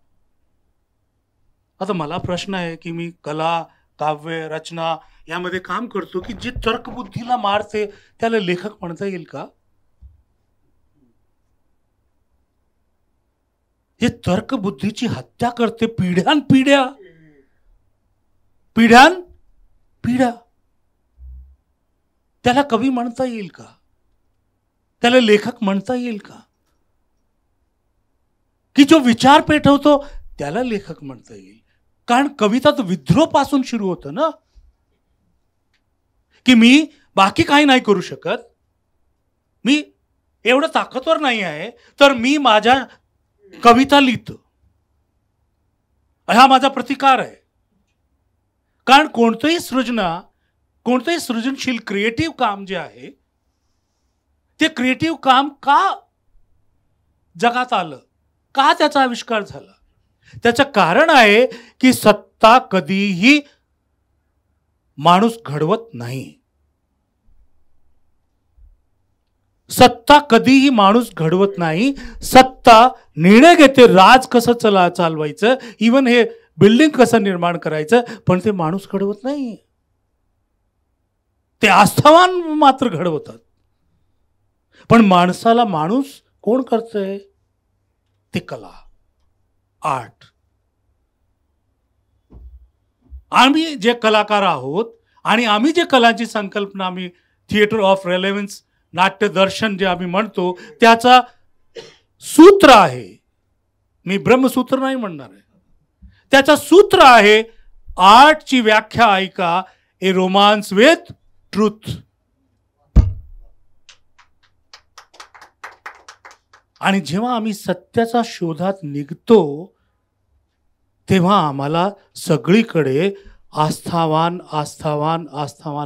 आता मला प्रश्न आहे की मी कला, काव्य रचना यामध्ये काम करतो की जे तर्कबुद्धीला मारते त्याला लेखक म्हणता येईल का? हे तर्कबुद्धीची हत्या करते पिढ्यानपिढ्या, त्याला कवी म्हणता येईल का? त्याला लेखक म्हणता येईल का? की जो विचार पेटवतो त्याला लेखक म्हणता येईल? कारण कविता तर विद्रोह पासून सुरू होतं ना, की मी बाकी काही नाही करू शकत, मी एवढं ताकदवर नाही आहे, तर मी माझ्या कविता लिहितो, हा माझा प्रतिकार आहे. कारण कोणतंही सृजनशील क्रिएटिव्ह काम जे आहे ते क्रिएटिव्ह काम का जगात आलं, का त्याचा आविष्कार झाला? त्याचं कारण आहे की सत्ता कधीही माणूस घडवत नाही. सत्ता कधीही माणूस घडवत नाही. सत्ता निर्णय घेते राज कसं चालवायचं, इवन हे बिल्डिंग कसं निर्माण करायचं, पण ते माणूस घडवत नाही. ते आस्थावान मात्र घडवतात. पण माणसाला माणूस कोण करतंय? ते कला, आर्ट. आम्ही जे कलाकार आहोत आणि आम्ही जे कलाची संकल्पना, आम्ही थिएटर ऑफ रेलेव्हन्स, नाट्य दर्शन जे आम्ही म्हणतो, त्याचा सूत्र आहे, मी ब्रह्मसूत्र नाही म्हणणार आहे, त्याचा सूत्र आहे आर्टची व्याख्या ऐका, ए रोमांस विथ ट्रूथ. आणि जेव्हा आम्ही सत्याच्या शोधात निघतो तेव्हा आम्हाला सगळीकडे आस्थावान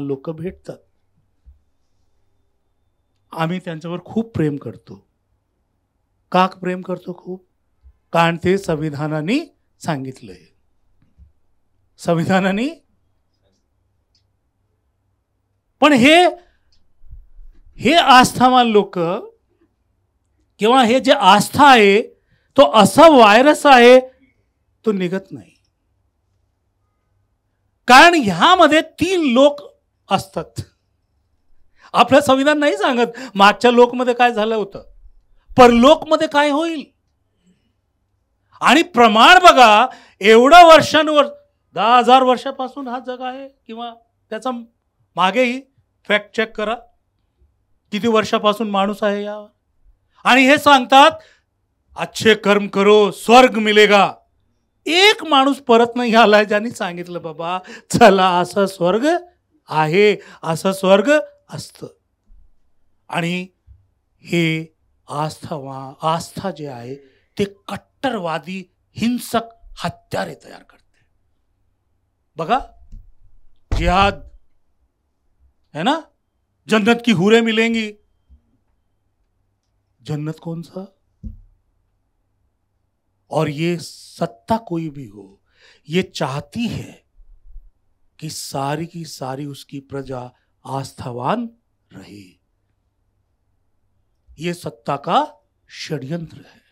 लोक भेटतात. आम्ही त्यांच्यावर खूप प्रेम करतो. का प्रेम करतो खूप? कारण ते संविधानाने सांगितलंय. संविधानाने. पण हे आस्थावान लोक किंवा हे जे आस्था आहे तो असा व्हायरस आहे, तो निघत नाही. कारण ह्यामध्ये 3 लोक असतात. आपलं संविधान नाही सांगत मागच्या लोकमध्ये काय झालं होतं, परलोकमध्ये काय होईल. आणि प्रमाण बघा, एवढ्या वर्षांवर 10,000 वर्षापासून हा जग आहे किंवा त्याचा मागेही फॅक्ट चेक करा किती वर्षापासून माणूस आहे यावर. आणि हे सांगतात अच्छे कर्म करो स्वर्ग मिलेगा. एक माणूस परत नाही आलाय ज्यांनी सांगितलं बाबा चला असं स्वर्ग आहे, असं स्वर्ग असतं. आणि हे आस्था जे आहे ते कट्टरवादी हिंसक हत्यारे तयार करते. बघा जिहाद है ना, जन्नत की हुरे मिलेंगी. जन्नत कौन सा? और ये सत्ता कोई भी हो ये चाहती है कि सारी की सारी उसकी प्रजा आस्थावान रहे. ये सत्ता का षड्यंत्र है.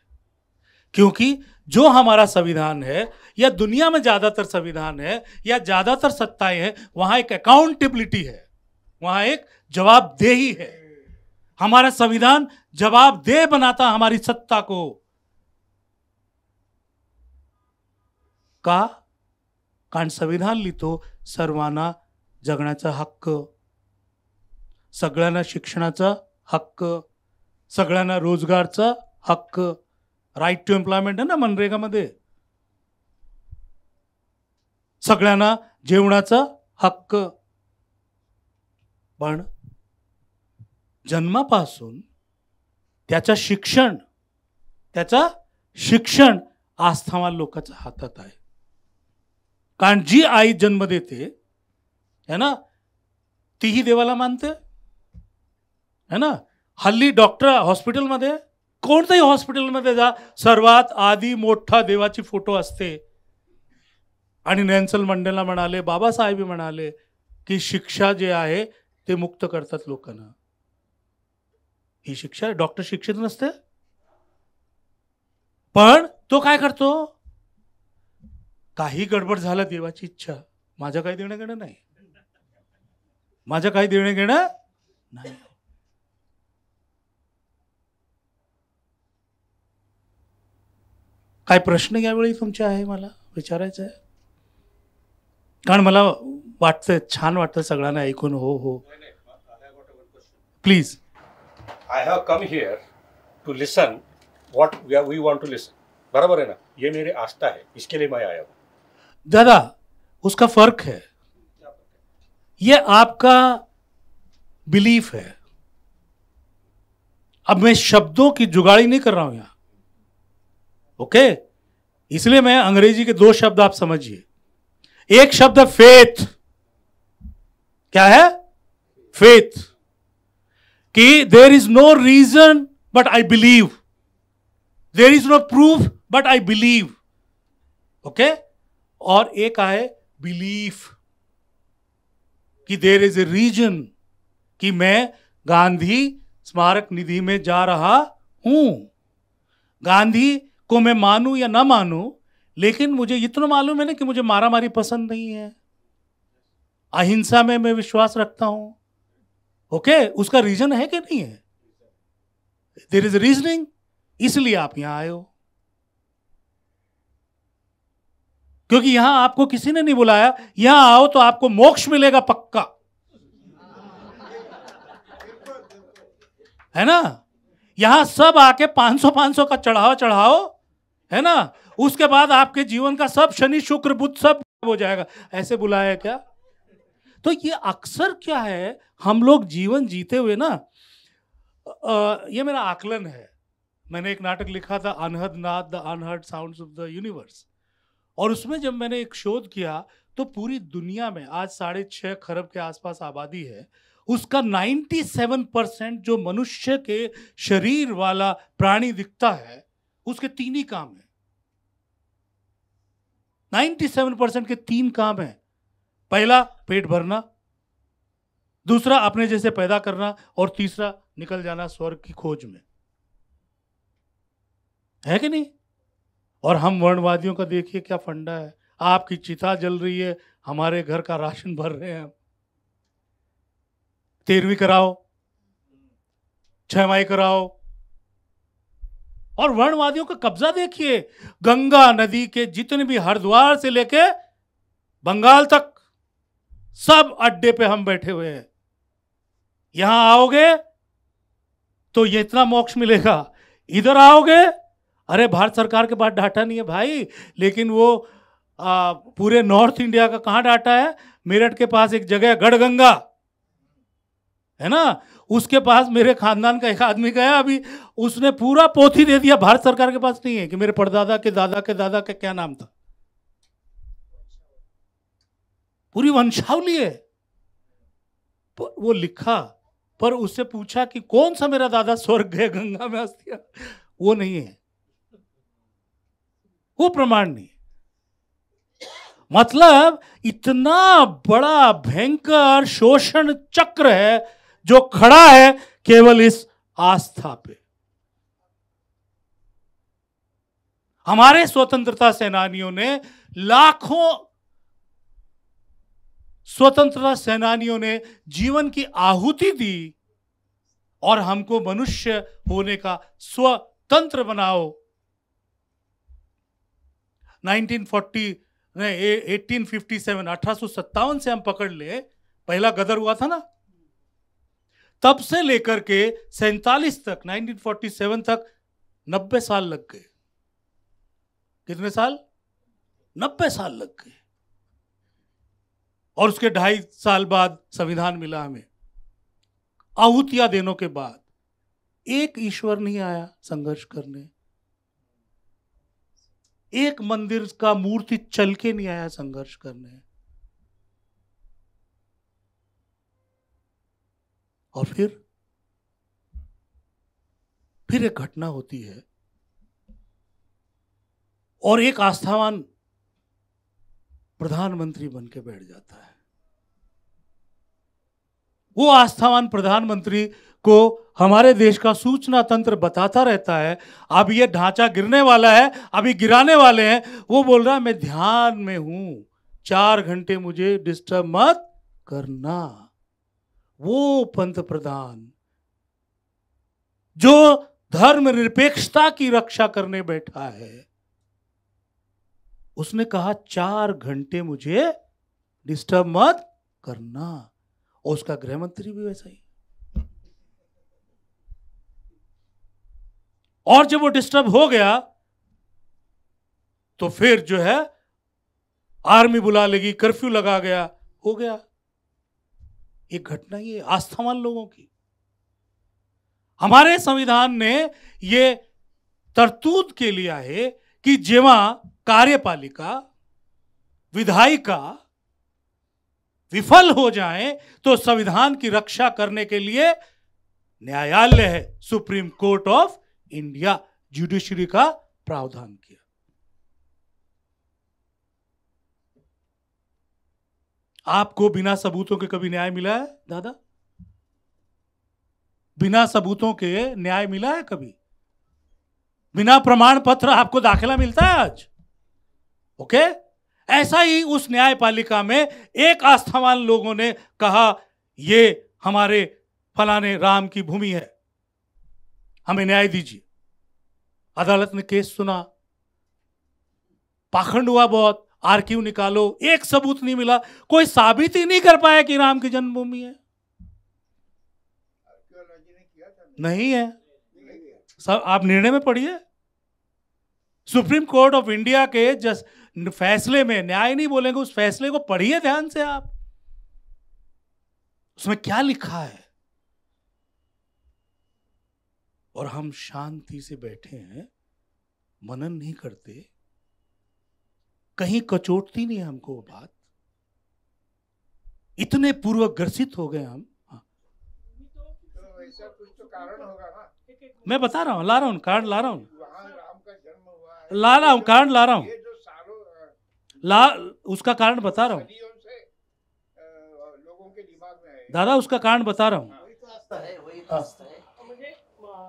क्योंकि जो हमारा संविधान है या दुनिया में ज्यादातर संविधान है या ज्यादातर सत्ताएं हैं, वहां एक अकाउंटेबिलिटी है, वहां एक जवाबदेही है. हमारा संविधान जवाबदेह बनाता हमारी सत्ता को. का? कारण संविधान लिहितो सर्वांना जगण्याचा हक्क, सगळ्यांना शिक्षणाचा हक्क, सगळ्यांना रोजगारचा हक्क. राईट टू एम्प्लॉयमेंट आहे ना मनरेगामध्ये. सगळ्यांना जेवणाचा हक्क. पण जन्मापासून त्याचा शिक्षण आस्थावान लोकांच्या हातात आहे. कारण जी आई जन्म देते है ना तीही देवाला मानते है ना. हल्ली डॉक्टर हॉस्पिटलमध्ये, कोणत्याही हॉस्पिटलमध्ये जा, सर्वात आधी मोठा देवाची फोटो असते. आणि नेल्सन मंडेला म्हणाले, बाबासाहेब म्हणाले की शिक्षा जे आहे ते मुक्त करतात लोकांना. ही शिक्षा, डॉक्टर शिक्षित नसते. पण तो काय करतो? काही गडबड झालं, देवाची इच्छा, माझं काही देणं घेणं नाही, माझं काही देणं घेणं नाही. काय प्रश्न यावेळी तुमचे आहे मला विचारायचं आहे? कारण मला वाटतं छान वाटतं सगळ्यांना ऐकून. हो हो please. I have come here to listen what we want to listen. बराबर है ना, ये मेरी आस्था है, इसके लिए मैं आया हूँ. दादा उसका फर्क है, ये आपका बिलीफ है. अब मैं शब्दों की जुगाड़ी नहीं कर रहा हूं यहां, ओके? इसलिए मैं अंग्रेजी के 2 शब्द आप समझिए. एक शब्द फेथ. क्या है? फेथ. कि there is no reason but I believe, there is no proof but I believe, okay? और एक है बिलीफ कि देर इज ए रीजन, कि मैं गांधी स्मारक निधि में जा रहा हूं. गांधी को मैं मानूं या ना मानूं, लेकिन मुझे इतना मालूम है ना कि मुझे मारामारी पसंद नहीं है, अहिंसा में मैं विश्वास रखता हूं. ओके उसका रीजन है कि नहीं है? There is reasoning. इसलिए आप यहां आए हो, क्योंकि यहां आपको किसी ने नहीं बुलाया. यहां आओ तो आपको मोक्ष मिलेगा पक्का, है ना. यहां सब आके 500 का चढ़ाओ है ना. उसके बाद आपके जीवन का सब शनि शुक्र बुध सब हो जाएगा. ऐसे बुलाया क्या? तो ये अक्सर क्या है, हम लोग जीवन जीते हुए ना, ये मेरा आकलन है. मैंने एक नाटक लिखा था अनहद नाद, the unheard sounds of the universe. और उसमें जब मैंने एक शोध किया तो पूरी दुनिया में आज 6.5 खरब के आसपास आबादी है, उसका 97% जो मनुष्य के शरीर वाला प्राणी दिखता है उसके 3 ही काम है. 97% के 3 काम है. पहला पेट भरना, दूसरा अपने जैसे पैदा करना, और तीसरा निकल जाना स्वर्ग की खोज में, है कि नहीं? और हम वर्णवादियों का देखिए क्या फंडा है. आपकी चिता जल रही है, हमारे घर का राशन भर रहे हैं हम. 13वीं कराओ, 6 कराओ. और वर्णवादियों का कब्जा देखिए. गंगा नदी के जितने भी, हरिद्वार से लेके बंगाल तक सब अड्डे पे हम बैठे हुए हैं। यहां आओगे तो ये इतना मोक्ष मिलेगा, इधर आओगे, अरे भारत सरकार के पास डाटा नहीं है भाई, लेकिन वो पूरे नॉर्थ इंडिया का कहाँ डाटा है? मेरठ के पास एक जगह गढ़गंगा है ना, उसके पास मेरे खानदान का एक आदमी गया अभी, उसने पूरा पोथी दे दिया, भारत सरकार के पास नहीं है कि मेरे परदादा के दादा के दादा का क्या नाम था, पूरी वंशावली है। वो लिखा, पर उससे पूछा कि कौन सा मेरा दादा स्वर्ग गए गंगा में अस्थियां, वो नहीं है, वो प्रमाण नहीं। मतलब इतना बड़ा भयंकर शोषण चक्र है जो खड़ा है केवल इस आस्था पे। हमारे स्वतंत्रता सेनानियों ने, लाखों स्वतंत्रता सेनानियों ने जीवन की आहुति दी और हमको मनुष्य होने का स्वतंत्र बनाओ। 1857 से हम पकड़ ले, पहला गदर हुआ था ना, तब से लेकर के 47 तक, 1947 तक 90 साल लग गए। कितने साल? 90 साल लग गए। और उसके 2.5 साल बाद संविधान मिला हमें। आहुतियां देने के बाद एक ईश्वर नहीं आया संघर्ष करने, एक मंदिर का मूर्ति चल के नहीं आया संघर्ष करने। और फिर एक घटना होती है और एक आस्थावान प्रधानमंत्री बन के बैठ जाता है। वो आस्थावान प्रधानमंत्री को हमारे देश का सूचना तंत्र बताता रहता है, अब ये ढांचा गिरने वाला है, अभी गिराने वाले हैं। वो बोल रहा है मैं ध्यान में हूं, 4 घंटे मुझे डिस्टर्ब मत करना। वो पंत प्रधान जो धर्मनिरपेक्षता की रक्षा करने बैठा है, उसने कहा 4 घंटे मुझे डिस्टर्ब मत करना। और उसका गृह मंत्री भी वैसा ही। और जब वो डिस्टर्ब हो गया तो फिर जो है आर्मी बुला लेगी, कर्फ्यू लगा गया, हो गया। एक घटना ये आस्थावान लोगों की। हमारे संविधान ने ये तरतूद के लिया है कि जेव्हा कार्यपालिका, विधायिका विफल हो जाए तो संविधान की रक्षा करने के लिए न्यायालय है, supreme court of India, judiciary का प्रावधान किया। आपको बिना सबूतों के कभी न्याय मिला है दादा? बिना सबूतों के न्याय मिला है कभी? बिना प्रमाण पत्र आपको दाखिला मिलता है आज? ओके? ऐसा ही उस न्यायपालिका में एक आस्थावान लोगों ने कहा ये हमारे फलाने राम की भूमि है, हमें न्याय दीजिए। अदालत ने केस सुना, पाखंड हुआ बहुत, आर्कीव निकालो, एक सबूत नहीं मिला, कोई साबित ही नहीं कर पाया कि राम की जन्मभूमि है। नहीं है। सब आप निर्णय में पढ़िए, सुप्रीम कोर्ट ऑफ इंडिया के फैसले में, न्याय नहीं बोलेंगे, उस फैसले को पढ़िए ध्यान से आप, उसमें क्या लिखा है। और हम शांति से बैठे हैं, मनन नहीं करते, कहीं कचोटती नहीं हमको वो बात, इतने पूर्वग्रसित हो गए हम। तो ऐसा कुछ तो कारण होगा ना। मैं बता रहा हूं, ला रहा हूं कारण, ला रहा हूं, वहाँ राम का जन्म हुआ है, ला रहा हूं कारण, ला रहा हूं, ये जो सालों ला उसका कारण बता रहा हूं सदियों से लोगों के दिमाग में है। दादा, उसका कारण बता रहा हूं। म्हणजे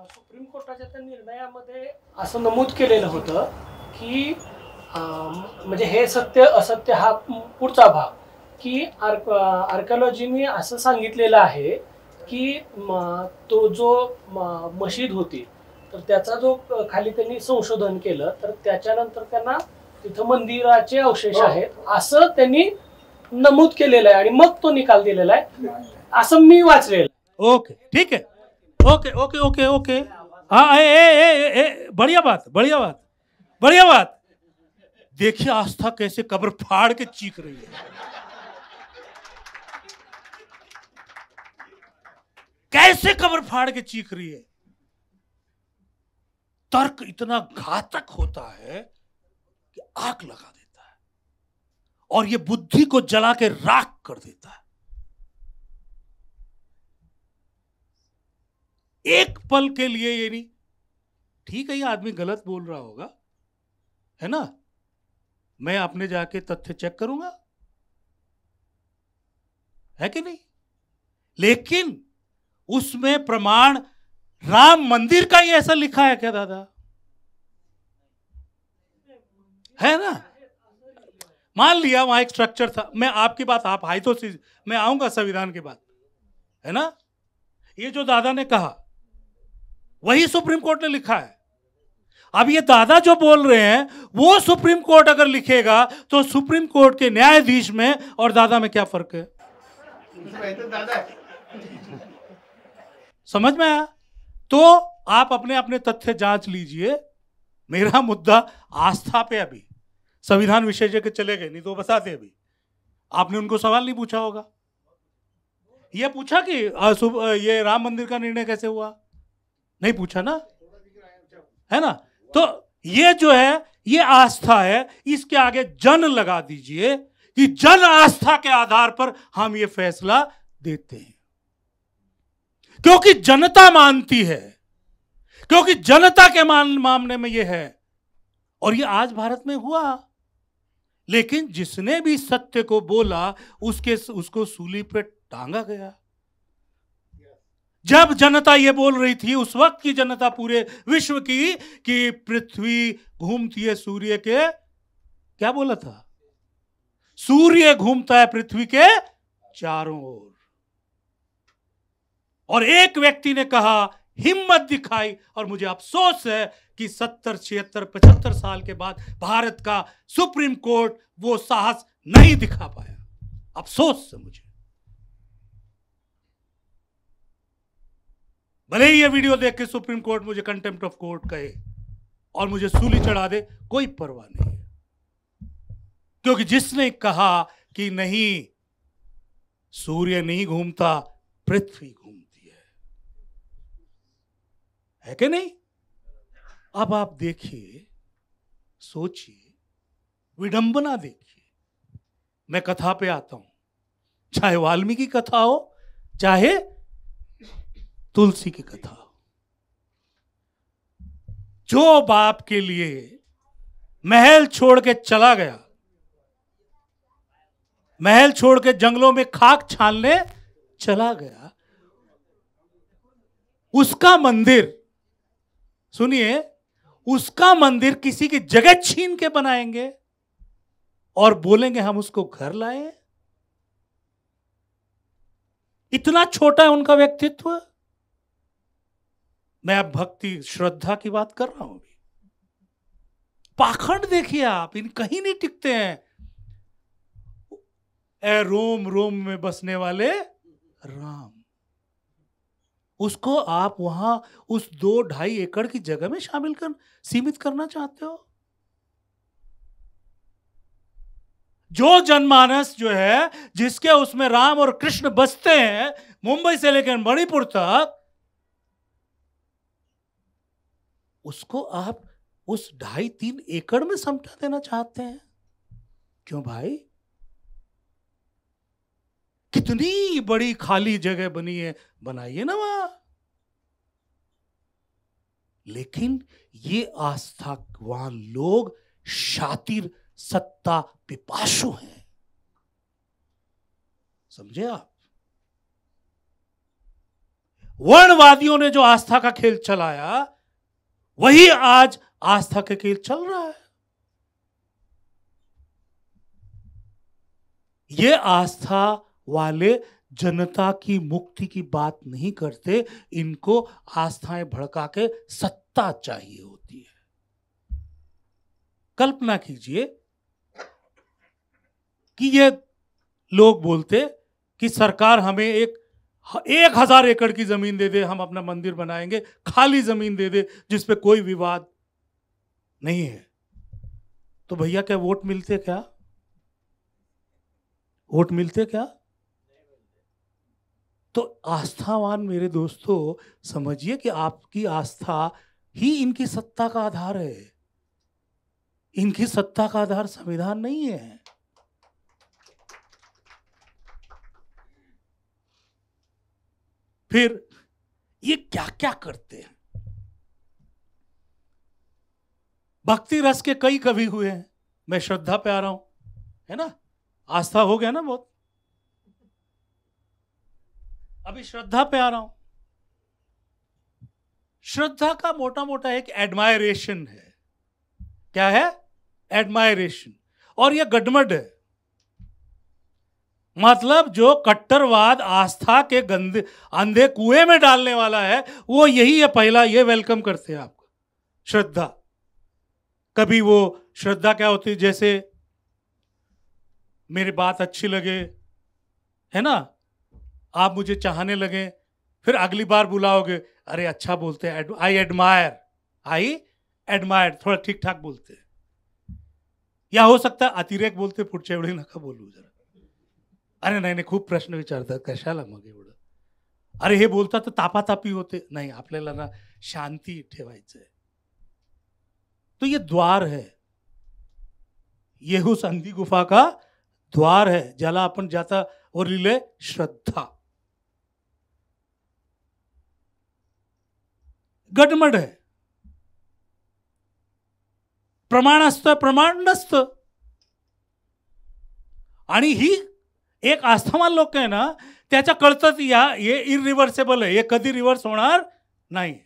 सुप्रीम कोर्टाच्या त्या निर्णयामध्ये असं नमूद केलेलं होतं की म्हणजे हे सत्य असत्य हा पुढचा भाग, की आर्किओलॉजीने असं सांगितलेलं आहे की तो जो मशीद होती तर त्याचा जो खाली त्यांनी संशोधन केलं, तर त्याच्यानंतर त्यांना तिथं मंदिराचे अवशेष आहेत असं त्यांनी नमूद केलेलं आहे आणि मग तो निकाल दिलेला आहे असं मी वाचलेलं आहे. ओके, ठीक है, ओके ओके ओके ओके, हाँ, बढ़िया बात, बढ़िया बात, बढ़िया बात. देखिए आस्था कैसे कब्र फाड़ के चीख रही है, कैसे कब्र फाड़ के चीख रही है. तर्क इतना घातक होता है कि आग लगा देता है और ये बुद्धि को जला के राख कर देता है. एक पल के लिए ये नहीं, ठीक है ये आदमी गलत बोल रहा होगा, है ना, मैं अपने जाके तथ्य चेक करूंगा, है कि नहीं, लेकिन उसमें प्रमाण राम मंदिर का ही ऐसा लिखा है क्या दादा? है ना, मान लिया वहां एक स्ट्रक्चर था, मैं आपकी बात आप आई तो मैं आऊंगा संविधान के बाद, है ना, ये जो दादा ने कहा वही सुप्रीम कोर्ट ने लिखा है. अब ये दादा जो बोल रहे हैं वो सुप्रीम कोर्ट अगर लिखेगा तो सुप्रीम कोर्ट के न्यायाधीश में और दादा में क्या फर्क है? समझ में आया? तो आप अपने अपने तथ्य जांच लीजिए. मेरा मुद्दा आस्था पे, अभी संविधान विशेषज्ञ चले गए, नहीं तो बताते. अभी आपने उनको सवाल नहीं पूछा होगा, ये पूछा कि ये राम मंदिर का निर्णय कैसे हुआ, नहीं पूछा ना, है ना. तो ये जो है ये आस्था है, इसके आगे जन लगा दीजिए कि जन आस्था के आधार पर हम ये फैसला देते हैं, क्योंकि जनता मानती है, क्योंकि जनता के मामले में ये है. और ये आज भारत में हुआ, लेकिन जिसने भी सत्य को बोला उसको सूली पे टांगा गया. जब जनता ये बोल रही थी, उस वक्त की जनता पूरे विश्व की, कि पृथ्वी घूमती है सूर्य के, क्या बोला था, सूर्य घूमता है पृथ्वी के चारों ओर. और एक व्यक्ति ने कहा, हिम्मत दिखाई, और मुझे अफसोस है कि 70, 76, 75 साल के बाद भारत का सुप्रीम कोर्ट वो साहस नहीं दिखा पाया. अफसोस है मुझे. भले ही ये वीडियो देख के सुप्रीम कोर्ट मुझे कंटेम्प्ट ऑफ कोर्ट कहे और मुझे सूली चढ़ा दे, कोई परवाह नहीं है, क्योंकि जिसने कहा कि नहीं सूर्य नहीं घूमता पृथ्वी घूमती है कि नहीं. अब आप देखिए, सोचिए, विडंबना देखिए. मैं कथा पे आता हूं, चाहे वाल्मीकि कथा हो, चाहे तुलसी की कथा हो. जो बाप के लिए महल छोड़ के चला गया, महल छोड़ के जंगलों में खाक छानने चला गया, उसका मंदिर, सुनिए, उसका मंदिर किसी की जगह छीन के बनाएंगे और बोलेंगे हम उसको घर लाए. इतना छोटा है उनका व्यक्तित्व. मैं अब भक्ति श्रद्धा की बात कर रहा हूं. पाखंड देखिए आप, इन कहीं नहीं टिकते हैं. ए रोम रोम में बसने वाले राम, उसको आप वहां उस 2-2.5 एकड़ की जगह में सीमित करना चाहते हो. जो जनमानस जो है, जिसके उसमें राम और कृष्ण बसते हैं, मुंबई से लेकर मणिपुर तक, उसको आप उस 2.5-3 एकड़ में समटा देना चाहते हैं. क्यों भाई? कितनी बड़ी खाली जगह बनी है, बनाइए ना वहां. लेकिन ये आस्थावान लोग शातिर सत्ता पिपासु हैं. समझे आप? वर्णवादियों ने जो आस्था का खेल चलाया, वही आज आस्था का खेल चल रहा है. ये आस्था वाले जनता की मुक्ति की बात नहीं करते, इनको आस्थाएं भड़का के सत्ता चाहिए होती है. कल्पना कीजिए कि ये लोग बोलते कि सरकार हमें 1000 एकड़ की जमीन दे दे, हम अपना मंदिर बनाएंगे, खाली जमीन दे दे जिस पे कोई विवाद नहीं है, तो भैया क्या वोट मिलते? क्या वोट मिलते? क्या? तो आस्थावान मेरे दोस्तों, समझिए कि आपकी आस्था ही इनकी सत्ता का आधार है। इनकी सत्ता का आधार संविधान नहीं है। फिर ये क्या क्या करते हैं? भक्ति रस के कई कवि हुए हैं। मैं श्रद्धा पे आ रहा हूं, है ना? आस्था हो गया ना बहुत। अभी श्रद्धा पे आ रहा हूं। श्रद्धा का मोटा मोटा एक एडमायरेशन है। क्या है? एडमायरेशन। और यह गडमड है। मतलब जो कट्टरवाद आस्था के गंदे अंधे कुएं में डालने वाला है, वो यही है पहला, ये वेलकम करते हैं आपको, श्रद्धा। कभी वो श्रद्धा क्या होती है, जैसे मेरी बात अच्छी लगे, है ना, आप मुझे चाहने लगे, फिर अगली बार बुलाओगे, अरे अच्छा बोलते हैं, आई एडमायर, थोड़ा ठीक ठाक बोलते हैं। या हो सकता है अतिरेक बोलते, पुढच्या वेळी नका बोलू जरा, अरे नाही खूप प्रश्न विचारतात, कशाला मग एवढं, अरे हे बोलतात तर तापातापी होते, नाही आपल्याला ना शांती ठेवायचं है। तो ये द्वार है, येहूस अंधी गुफा का द्वार है, ज्याला आपण ज्याचा वर लिहिले श्रद्धा। गडमड है, प्रमाण असतं, प्रमाण नसतं। आणि ही एक आस्थावान लोक आहे ना, त्याच्या कळतं हे इरिव्हर्सेबल आहे, हे कधी रिव्हर्स होणार नाही।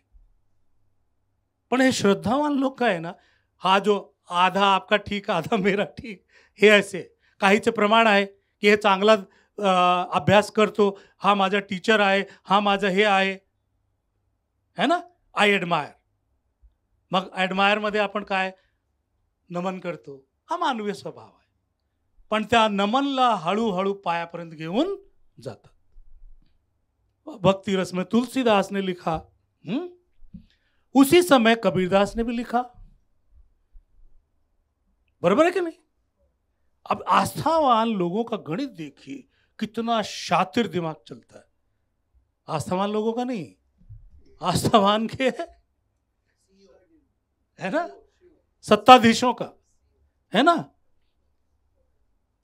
पण हे श्रद्धावान लोक आहे ना, हा जो आधा आपका ठीक आधा मेरा ठीक, हे असे काहीचे प्रमाण आहे की हे चांगला अभ्यास करतो, हा माझा टीचर आहे, हा माझा हे आहे ना, आय एडमायर। मग एडमायर मध्ये आपण काय नमन करतो, हा मानवीय स्वभाव आहे। पण त्या नमनला हळूहळू पायापर्यंत घेऊन जातात। भक्ति रस में तुलसीदास ने लिखा, उसी समय कबीरदास ने भी लिखा, बराबर है कि नहीं? अब आस्थावान लोगों का गणित देखिए, कितना शातिर दिमाग चलता है। आस्थावान लोगों का नहीं, आस्थावान के है ना, सत्ताधीशों का, है ना।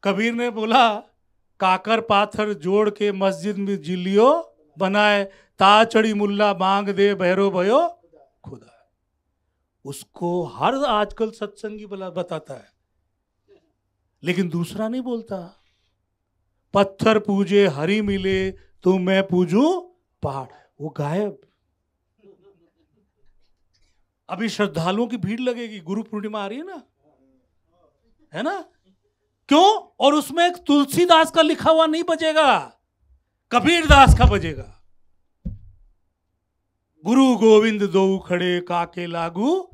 कबीर ने बोला, काकर पाथर जोड़ के मस्जिद में जिलियो बनाए, ताचड़ी मुल्ला मांग दे भैरो भयो खुदा। उसको हर आजकल सत्संगी बताता है, लेकिन दूसरा नहीं बोलता। पत्थर पूजे हरि मिले तो मैं पूजू पहाड़, वो गायब। अभी श्रद्धालुओं की भीड़ लगेगी, गुरु पूर्णिमा आ रही है ना, है ना, क्यों? और उसमें एक तुलसीदास का लिखा हुआ नहीं बजेगा, कबीरदास का बजेगा। गुरु गोविंद दो खड़े काके लागू,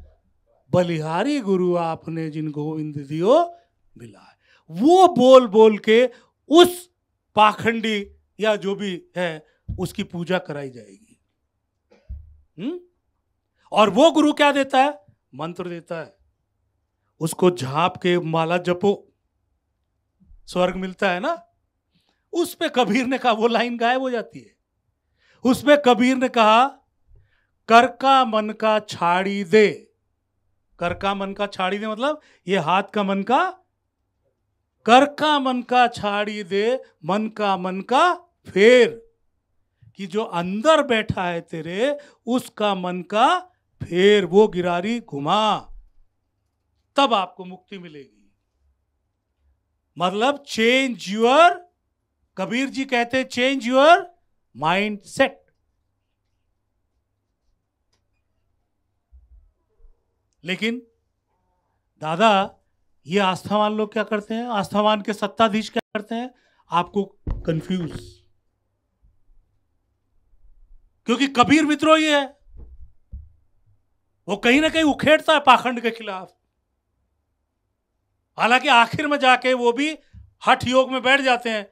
बलिहारी गुरु आपने जिन गोविंद दियो मिला। वो बोल बोल के उस पाखंडी या जो भी है उसकी पूजा कराई जाएगी। और वो गुरु क्या देता है? मंत्र देता है। उसको झांप के माला जपो, स्वर्ग मिलता है ना। उस पे कबीर ने कहा, वो लाइन गायब हो जाती है। उसमें कबीर ने कहा, कर का मन का छाड़ी दे। कर का मन का छाड़ी दे मतलब ये हाथ का मन का, कर का मन का छाड़ी दे, मन का फेर, कि जो अंदर बैठा है तेरे उसका मन का फेर, वो गिरारी घुमा, तब आपको मुक्ति मिलेगी। मतलब चेंज यूर, कबीर जी कहते हैं चेंज यूर माइंड सेट। लेकिन दादा ये आस्थावान लोग क्या करते हैं, आस्थावान के सत्ताधीश क्या करते हैं, आपको कंफ्यूज, क्योंकि कबीर विद्रोही है, वो कहीं ना कहीं उखेड़ता है पाखंड के खिलाफ। हालांकि आखिर में जाके वो भी हठ योग में बैठ जाते हैं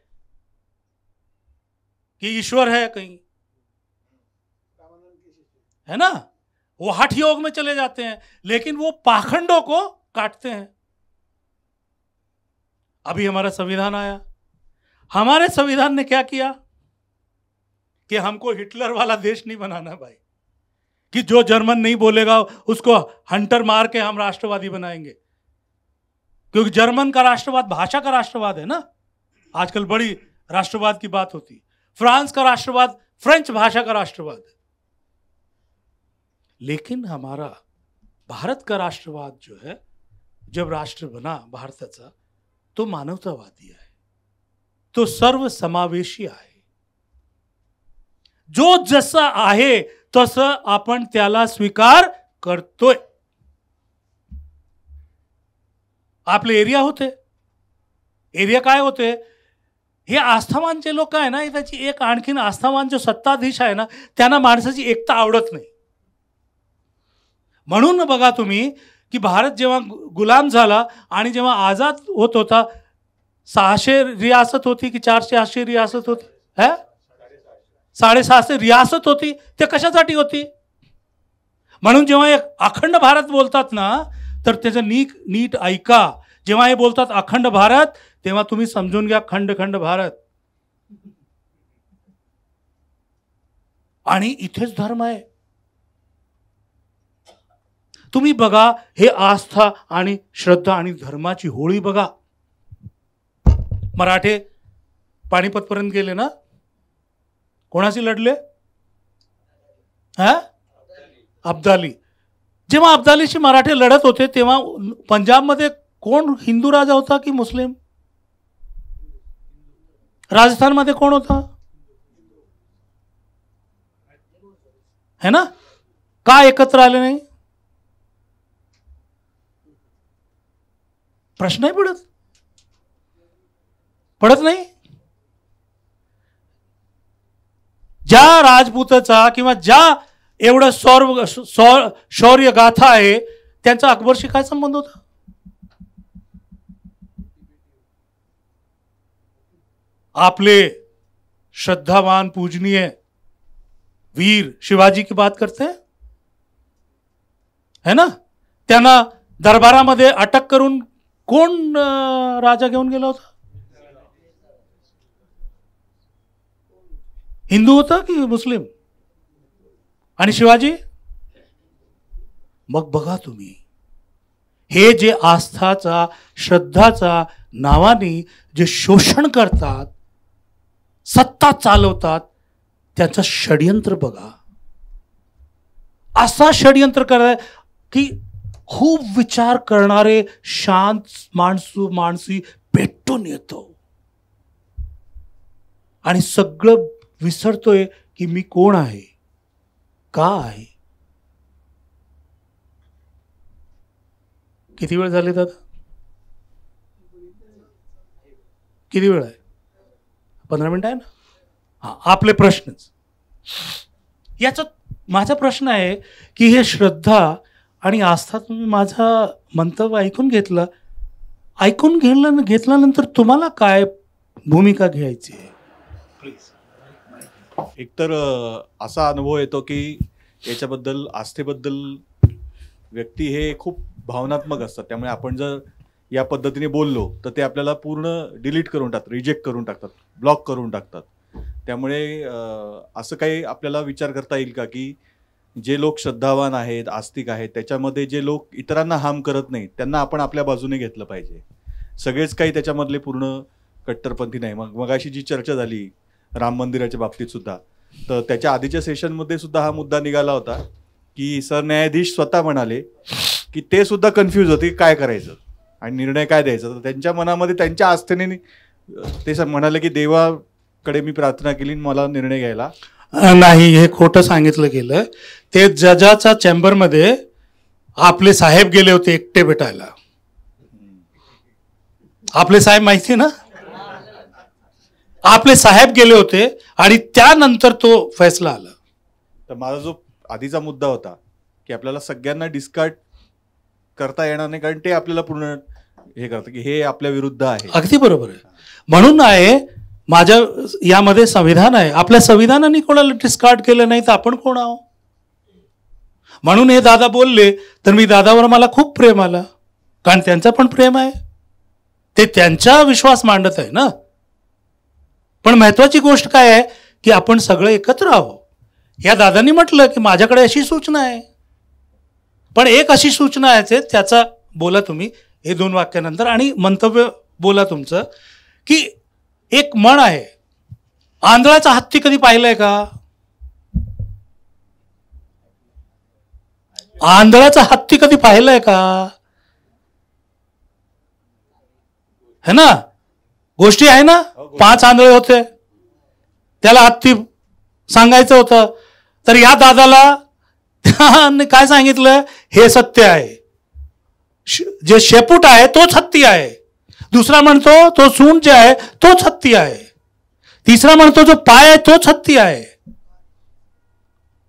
कि ईश्वर है कहीं, है ना? वो हठ योग में चले जाते हैं, लेकिन वो पाखंडों को काटते हैं। अभी हमारा संविधान आया, हमारे संविधान ने क्या किया कि हमको हिटलर वाला देश नहीं बनाना भाई, कि जो जर्मन नहीं बोलेगा उसको हंटर मार के हम राष्ट्रवादी बनाएंगे। क्योंकि जर्मन का राष्ट्रवाद भाषा का राष्ट्रवाद है ना, आजकल बड़ी राष्ट्रवाद की बात होती है। फ्रांस का राष्ट्रवाद फ्रेंच भाषा का राष्ट्रवाद है। लेकिन हमारा भारत का राष्ट्रवाद जो है, जब राष्ट्र बना भारताचा, तो मानवतावादी आहे, तो सर्व समावेशी आहे। जो जसं आहे तसं आपण त्याला स्वीकार करतोय। आपले एरिया होते, एरिया काय होते, हे आस्थावानचे लोक आहे ना, त्याची एक आणखीन आस्थावान जो सत्ताधीश आहे ना, त्यांना माणसाची एकता आवडत नाही। म्हणून बघा तुम्ही की भारत जेव्हा गुलाम झाला आणि जेव्हा आजाद होत होता, 600 रियासत होती की 480 रियासत होती, 650 रियासत होती। ते कशासाठी होती? म्हणून जेव्हा एक अखंड भारत बोलतात ना, तर त्याचं नीट ऐका। जेव्हा हे बोलतात अखंड भारत, तेव्हा तुम्ही समजून घ्या खंड खंड भारत। आणि इथेच धर्म आहे। तुम्ही बघा, हे आस्था आणि श्रद्धा आणि धर्माची होळी बघा। मराठे पानिपत पर्यंत गेले ना, कोणाशी लढले? अब्दाली। जेव्हा अब्दालीशी मराठे लढत होते, तेव्हा पंजाबमध्ये कोण हिंदू राजा होता की मुस्लिम? राजस्थानमध्ये कोण होता? है ना? का एकत्र आले नाही? प्रश्न नाही पडत नाही। ज्या राजपूताचा किंवा ज्या एवढं शौर्य गाथा आहे, त्यांचा अकबरशी काय संबंध होता? आपले श्रद्धावान पूजनीय वीर शिवाजी की बात करते हैं, है ना? त्यांना दरबारामध्ये अटक करून कोण राजा घेऊन गेला होता? हिंदू होता की मुस्लिम? आणि शिवाजी? मग बघा तुम्ही, हे जे आस्थाचा श्रद्धाचा नावाने जे शोषण करतात, सत्ता चालवतात, त्याचं षडयंत्र बघा। असा षडयंत्र कराय की खूप विचार करणारे शांत माणसी पेटून येतो आणि सगळं विसरतोय की मी कोण आहे, का आहे। किती वेळ झाले दादा? किती वेळ आहे? 15 मिनिट आहे ना? हा, आपले प्रश्नच। याचा माझा प्रश्न आहे की हे श्रद्धा आणि आस्था, तुम्ही माझा मंतव्य ऐकून घेतलं, घेतल्यानंतर तुम्हाला काय भूमिका घ्यायची आहे? प्लीज। एकतर असा अनुभव येतो की याच्याबद्दल आस्थेबद्दल व्यक्ती हे खूप भावनात्मक असतात, त्यामुळे आपण जर या पद्धतीने बोललो तर ते आपल्याला पूर्ण डिलीट करून टाकतात, रिजेक्ट करून टाकतात, ब्लॉक करून टाकतात। त्यामुळे असं काही आपल्याला विचार करता येईल का की जे लोक श्रद्धावान आहेत, आस्तिक आहेत, त्याच्यामध्ये जे लोक इतरांना हार्म करत नाहीत, त्यांना आपण आपल्या बाजूने घेतलं पाहिजे। सगळेच काही त्याच्यामधले पूर्ण कट्टरपंथी नाही। मगाशी जी चर्चा झाली राम मंदिराच्या बाबतीत सुद्धा, तर त्याच्या आधीच्या सेशनमध्ये सुद्धा हा मुद्दा निघाला होता की सरन्यायाधीश स्वतः म्हणाले की ते सुद्धा कन्फ्यूज होते काय करायचं आणि निर्णय काय द्यायचा। तर त्यांच्या मनामध्ये त्यांच्या आस्थेने ते म्हणाले की देवाकडे मी प्रार्थना केली, मला निर्णय घ्यायला नाही, हे खोटं सांगितलं गेलं। ते जजाच्या चेंबरमध्ये आपले साहेब गेले होते एकटे भेटायला। आपले साहेब माहिती ना, आपले साहेब गेले होते आणि त्यानंतर तो फैसला आला। तर माझा जो आधीचा मुद्दा होता की आपल्याला सगळ्यांना डिस्कार्ड करता येणार नाही, कारण ते आपल्याला पूर्ण हे करतं की हे आपल्या विरुद्ध आहे। अगदी बरोबर आहे। म्हणून आहे माझ्या यामध्ये संविधान आहे, आपल्या संविधानाने कोणाला डिस्कार्ड केलं नाही तर आपण कोण आहो? म्हणून हे दादा बोलले तर मी दादावर मला खूप प्रेम आलं, कारण त्यांचं पण प्रेम आहे, ते त्यांचा विश्वास मांडत आहे ना. पण महत्वाची गोष्ट काय आहे की आपण सगळे एकत्र आहो. या दादांनी म्हटलं की माझ्याकडे अशी सूचना आहे, पण एक अशी सूचना आहे, त्याचा बोला तुम्ही हे 2 वाक्यानंतर आणि मंतव्य बोला तुमचं, की एक म्हण आहे, आंधळाचा हत्ती कधी पाहिलंय का? आंधळाचा हत्ती कधी पाहिलंय का? है ना, गोष्टी आहे ना. 5 आंधळे होते, त्याला हत्ती सांगायचं होतं, तर या दादाला काय सांगितलं, हे सत्य आहे, जे शेपूट आहे तोच हत्ती आहे. दुसरा म्हणतो तो सूंड जे आहे तोच हत्ती आहे. तिसरा म्हणतो जो पाय आहे तोच हत्ती आहे.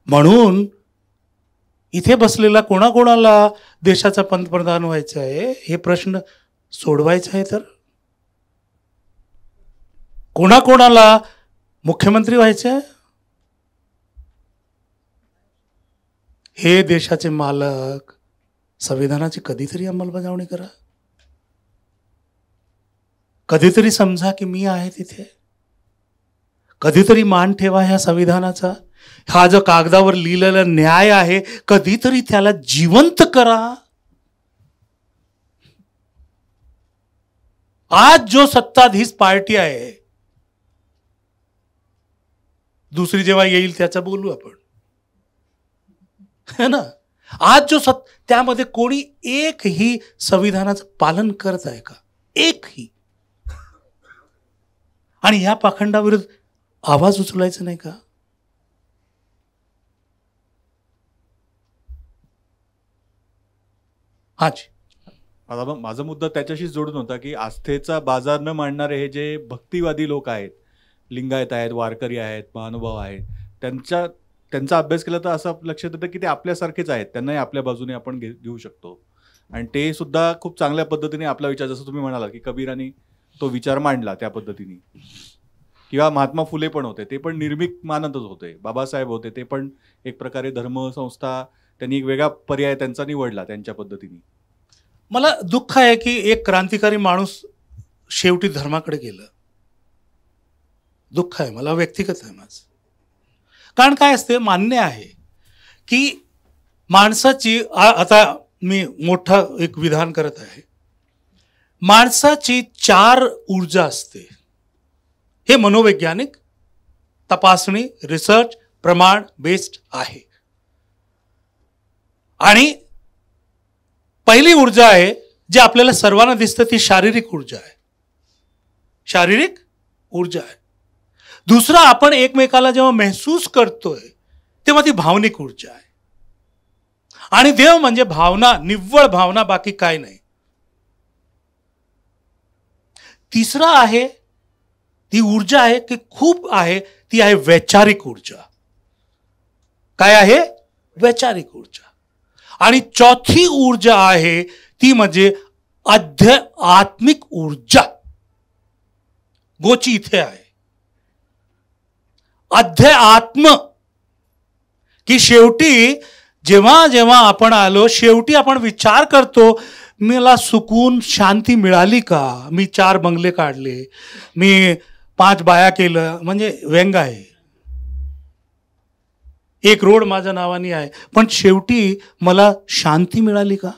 म्हणून इथे बसलेला कोणाकोणाला देशाचा पंतप्रधान व्हायचा आहे हे प्रश्न सोडवायचा आहे, तर कोणाकोणाला मुख्यमंत्री व्हायचे आहे? हे देशाचे मालक संविधानाची कधीतरी अंमलबजावणी करा. कधीतरी समजा की मी आहे तिथे, कधीतरी मान ठेवा ह्या संविधानाचा. हा जो कागदावर लिहिलेला न्याय आहे कधीतरी त्याला जिवंत करा. आज जो सत्ताधीश पार्टी आहे, दुसरी जेव्हा येईल त्याचा बोलू आपण, है ना. आज जो त्यामध्ये कोणी एकही संविधानाचं पालन करत आहे का? एकही. आणि या पाखंडाविरुद्ध आवाज उचलायचा नाही का? हाजी, आता माझा मुद्दा त्याच्याशी जोडून होता की आस्थेचा बाजार न मांडणारे हे जे भक्तिवादी लोक आहेत, लिंगायत आहेत, वारकरी आहेत, महानुभाव आहेत, त्यांचा अभ्यास केला तर असं लक्षात येतं की ते आपल्यासारखेच आहेत, त्यांनाही आपल्या बाजूने आपण घेऊ शकतो. आणि ते सुद्धा खूप चांगल्या पद्धतीने आपला विचार, जसं तुम्ही म्हणाला की कबीरांनी तो विचार मांडला त्या पद्धतीने, किंवा महात्मा फुले पण होते, ते पण निर्भीक मानतच होते. बाबासाहेब होते, ते पण एक प्रकारे धर्मसंस्था, त्यांनी एक वेगळा पर्याय त्यांचा निवडला त्यांच्या पद्धतीने. मला दुःख आहे की एक क्रांतिकारी माणूस शेवटी धर्माकडे गेलं. दुःख आहे मला, व्यक्तिगत आहे माझं. कारण काय असते, मान्य आहे की माणसाची, आता मी मोठा एक विधान करत आहे, माणसाची 4 ऊर्जा असते. हे मनोवैज्ञानिक तपासणी, रिसर्च, प्रमाण बेस्ड आहे. आणि पहिली ऊर्जा आहे जी आपल्याला सर्वांना दिसतं, ती शारीरिक ऊर्जा आहे. शारीरिक ऊर्जा आहे. दुसरा, आपण एकमेकाला जेव्हा महसूस करतोय तेव्हा ती भावनिक ऊर्जा आहे. आणि देव म्हणजे भावना, निव्वळ भावना, बाकी काय नाही. तिसरा आहे, ती ऊर्जा आहे की खूप आहे, ती आहे वैचारिक ऊर्जा. काय आहे? वैचारिक ऊर्जा. आणि चौथी ऊर्जा आहे ती म्हणजे आध्यात्मिक ऊर्जा. गोची इथे आहे. अध्यात्म, की शेवटी जेव्हा जेव्हा आपण आलो, शेवटी आपण विचार करतो, मला सुकून शांती मिळाली का? मी 4 बंगले काढले, मी 5 बाया केलं, म्हणजे व्यंग आहे. एक रोड माझ्या नावाने आहे, पण शेवटी मला शांती मिळाली का?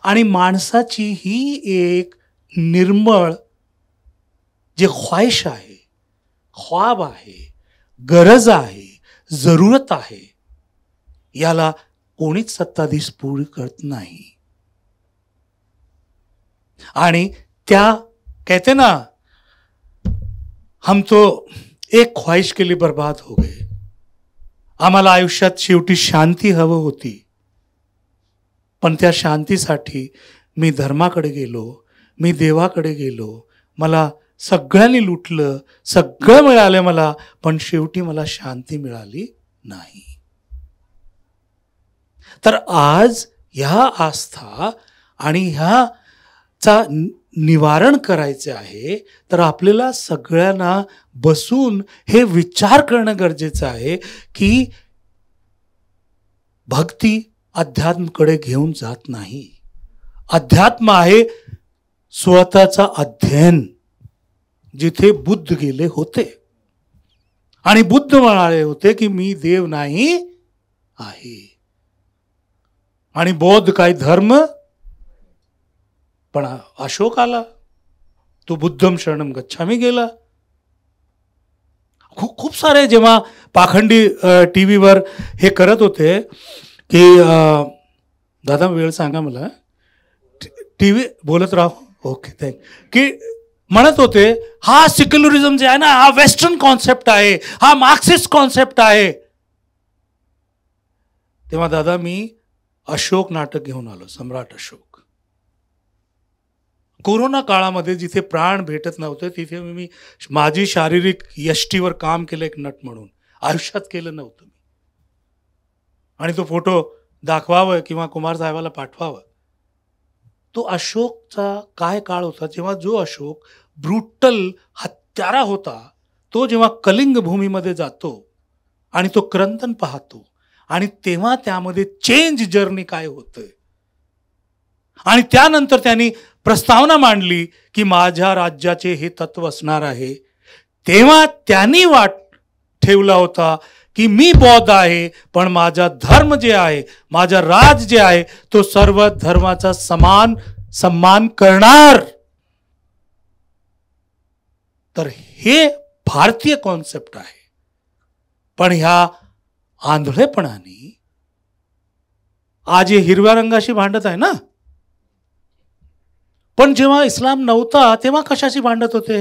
आणि माणसाची ही एक निर्मळ जे ख्वाहिश आहे, ख्वाब आहे, गरज आहे, जरूरत आहे, याला कोणीच सत्ताधीश पूर्ण करत नाही. आणि त्या कहते ना, हम तो एक ख्वाहिश के लिए बर्बाद हो गए. आम्हाला आयुष्यात शेवटी शांती हवं होती, पण त्या शांतीसाठी मी धर्माकडे गेलो, मी देवाकडे गेलो, मला सगळ्यांनी लुटलं, सगळं मिळालं मला, पण शेवटी मला शांती मिळाली नाही. तर आज ह्या आस्था आणि ह्याचा निवारण करायचे आहे तर आपल्याला सगळ्यांना बसून हे विचार करणं गरजेचं आहे की भक्ती अध्यात्मकडे घेऊन जात नाही. अध्यात्म आहे स्वतःचा अध्ययन, जिथे बुद्ध गेले होते आणि बुद्ध म्हणाले होते की मी देव नाही आहे. आणि बौद्ध काही धर्म, पण अशोक आला, तो बुद्धम शरणम गच्छामी गेला. खूप सारे जेव्हा पाखंडी टीव्हीवर हे करत होते की दादा वेळ सांगा मला, टीव्ही बोलत राहू, ओके थँक, की म्हणत होते हा सेक्युलरिझम जे आहे ना, हा वेस्टर्न कॉन्सेप्ट आहे, हा मार्क्सिस्ट कॉन्सेप्ट आहे. तेव्हा दादा मी अशोक नाटक घेऊन आलो, सम्राट अशोक. कोरोना काळामध्ये जिथे प्राण भेटत नव्हते तिथे मी माझी शारीरिक यष्टीवर काम केलं एक नट म्हणून, आयुष्यात केलं नव्हतं मी. आणि तो फोटो दाखवावं किंवा कुमार साहेबाला पाठवावं. तो अशोकचा काय काळ होता जेव्हा जो अशोक ब्रुटल हत्यारा होता, तो जेव्हा कलिंग भूमीमध्ये जातो आणि तो क्रंदन पाहतो आणि तेव्हा त्यामध्ये चेंज जर्नी काय होतंय. आणि त्यानंतर त्यांनी प्रस्तावना मांडली की माझ्या राज्याचे हे तत्व असणार आहे. तेव्हा त्यांनी वाट ठेवला होता की मी बौद्ध आहे, पण माझा धर्म जे आहे, माझा राज जे आहे, तो सर्व धर्माचा समान सम्मान करणार. तर हे भारतीय कॉन्सेप्ट आहे. पण ह्या आंधळेपणाने आज हे हिरव्या रंगाशी भांडत आहे ना, पण जेव्हा इस्लाम नव्हता तेव्हा कशाशी भांडत होते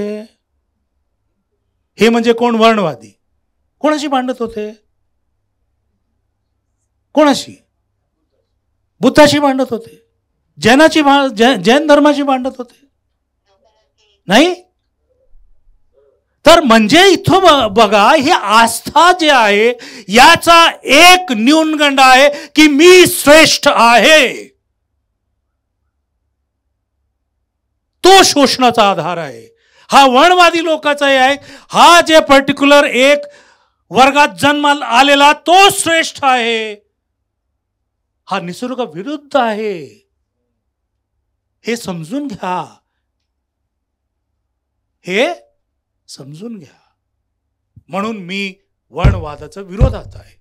हे? म्हणजे कोण वर्णवादी, कोणाशी भांडत होते? कोणाशी? बुद्धाशी भांडत होते, जैन धर्माशी भांडत होते नाही. तर म्हणजे इथं बघा, हे आस्था जे आहे याचा एक न्यूनगंड आहे की मी श्रेष्ठ आहे. तो शोषणाचा आधार आहे. हा वर्णवादी लोकांचा आहे. हा जे पर्टिक्युलर एक वर्गात जन्म आलेला तो श्रेष्ठ आहे. हा निसर्ग विरुद्ध आहे. हे समजून घ्या, हे समजून घ्या. म्हणून मी वर्णवादाच्या विरोधात आहे.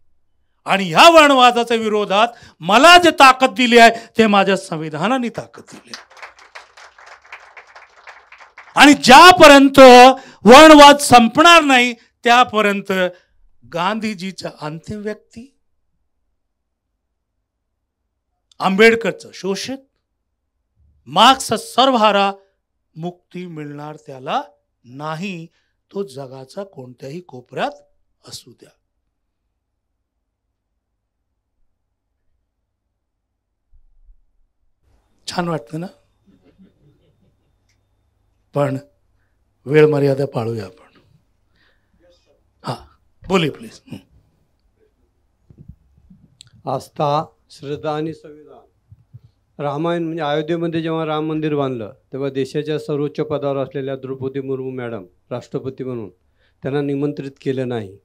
आणि ह्या वर्णवादाच्या विरोधात मला जे ताकद दिली आहे ते माझ्या संविधानाने ताकद दिली आहे. आणि ज्यापर्यंत वर्णवाद संपणार नाही त्यापर्यंत गांधीजीच्या अंतिम व्यक्ती, आंबेडकरचं शोषित, मार्क्सचा सर्वहारा, मुक्ती मिळणार त्याला नाही. तो जगाचा कोणत्याही कोपऱ्यात असू द्या. छान वाटतं ना? पण वेळ मर्यादा पाळूया आपण. हा बोलिए प्लीज. आस्था, श्रद्धा आणि संविधान. रामायण म्हणजे अयोध्येमध्ये जेव्हा राम मंदिर बांधलं तेव्हा देशाच्या सर्वोच्च पदावर असलेल्या द्रौपदी मुर्मू मॅडम राष्ट्रपती म्हणून त्यांना निमंत्रित केलं नाही.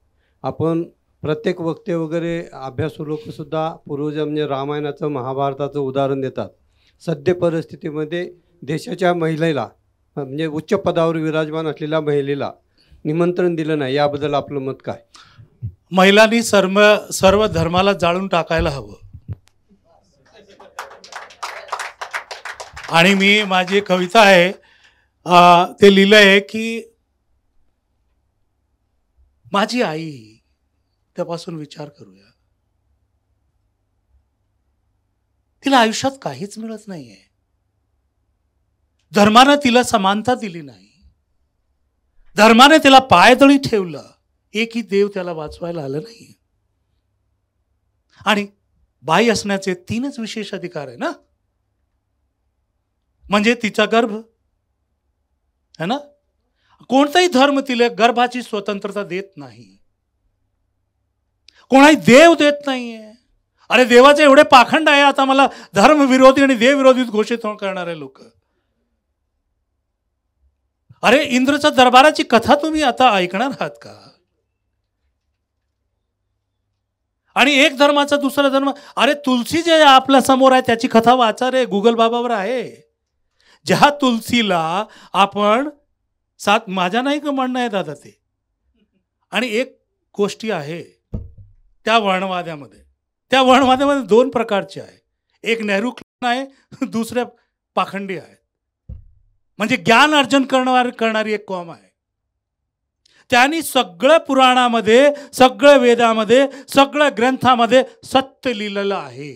आपण प्रत्येक वक्ते वगैरे अभ्यासू लोकसुद्धा पूर्वज म्हणजे रामायणाचं महाभारताचं उदाहरण देतात. सद्य परिस्थितीमध्ये देशाच्या महिलेला म्हणजे उच्च पदावर विराजमान असलेल्या महिलेला निमंत्रण दिलं नाही, याबद्दल आपलं मत काय? महिलांनी सर्व धर्माला जाळून टाकायला हवं. आणि मी माझी एक कविता आहे ते लिहिलं आहे की माझी आई, त्यापासून विचार करूया. तिला आयुष्यात काहीच मिळत नाहीये. धर्माने तिला समानता दिली नाही. धर्माने तिला पायदळी ठेवलं. एकही देव त्याला वाचवायला आलं नाही. आणि बाई असण्याचे 3च विशेष अधिकार आहे ना, म्हणजे तिचा गर्भ है ना. कोणताही धर्म तिला गर्भाची स्वतंत्रता देत नाही. कोणाही देव देत नाहीये. अरे देवाचे एवढे पाखंड आहे, आता मला धर्मविरोधी आणि देवविरोधी घोषित करणारे लोक. अरे इंद्रच्या दरबाराची कथा तुम्ही आता ऐकणार आहात का? आणि एक धर्माचा दुसरा धर्म, अरे तुलसी जे आपल्या समोर आहे त्याची कथा वाचा रे, गुगल बाबावर आहे. ज्या तुलसीला आपण माझ्या नाही का म्हणणं आहे दादा ते. आणि एक गोष्टी आहे त्या वर्णवाद्यामध्ये 2 प्रकारचे आहे. एक नेहरू आहे, दुसऱ्या पाखंडी आहेत. म्हणजे ज्ञान अर्जन करणारी एक कॉम आहे. त्यांनी सगळं पुराणामध्ये, सगळं वेदामध्ये, सगळ्या ग्रंथामध्ये सत्य लिहिलेलं आहे